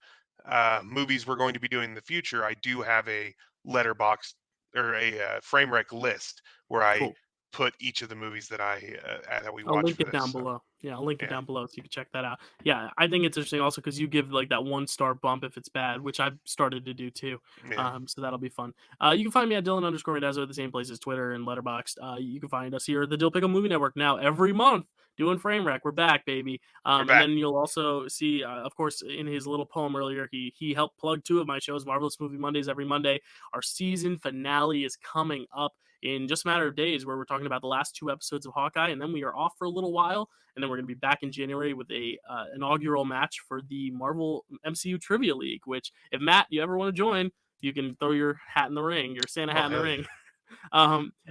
B: movies we're going to be doing in the future, I do have a letterbox or a Framewreck list where I
A: Cool.
B: put each of the movies that that we
A: I'll
B: watch
A: link
B: for
A: it
B: this.
A: down
B: So,
A: below. Yeah, I'll link it
B: yeah,
A: down below so you can check that out. Yeah, I think it's interesting also because you give like that 1-star bump if it's bad, which I've started to do too.
B: yeah.
A: So that'll be fun. You can find me at Dylan_Randazzo at the same place as Twitter and Letterboxd. You can find us here at the Dyl Pickle Movie Network now every month doing Framewreck. We're back, baby.
B: We're
A: And
B: back.
A: then you'll also see, of course, in his little poem earlier, he helped plug 2 of my shows, Marvelous Movie Mondays every Monday. Our season finale is coming up in just a matter of days, where we're talking about the last 2 episodes of Hawkeye, and then we are off for a little while, and then we're going to be back in January with a inaugural match for the Marvel MCU Trivia League. Which, if Matt, you ever want to join, you can throw your hat in the ring, your Santa hat in the
B: hell
A: ring.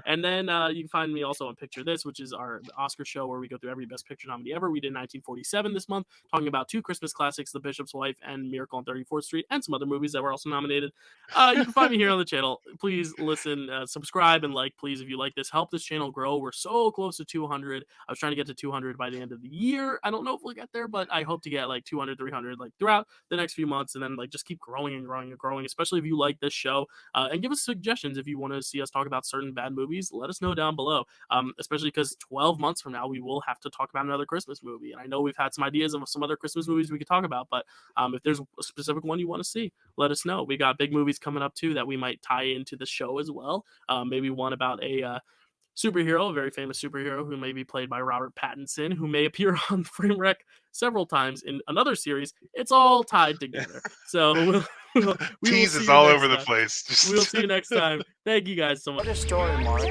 A: And then you can find me also on Picture This, which is our Oscar show where we go through every Best Picture nominee ever. We did 1947 this month, talking about 2 Christmas classics, The Bishop's Wife and Miracle on 34th Street, and some other movies that were also nominated. You can find me here on the channel. Please listen, subscribe, and like, please, if you like this. Help this channel grow. We're so close to 200. I was trying to get to 200 by the end of the year. I don't know if we'll get there, but I hope to get like 200, 300, like throughout the next few months, and then like just keep growing and growing and growing, especially if you like this show. And give us suggestions if you want to see us talk about certain bad movies. Let us know down below, especially because 12 months from now we will have to talk about another Christmas movie, and I know we've had some ideas of some other Christmas movies we could talk about, but if there's a specific one you want to see, let us know. We got big movies coming up too that we might tie into the show as well. Maybe one about a superhero, a very famous superhero who may be played by Robert Pattinson, who may appear on Framewreck several times in another series. It's all tied together. So we will
B: Teases
A: see you
B: all
A: next
B: over the
A: time.
B: place.
A: We'll see you next time. Thank you guys so much.
J: What a story, Mark.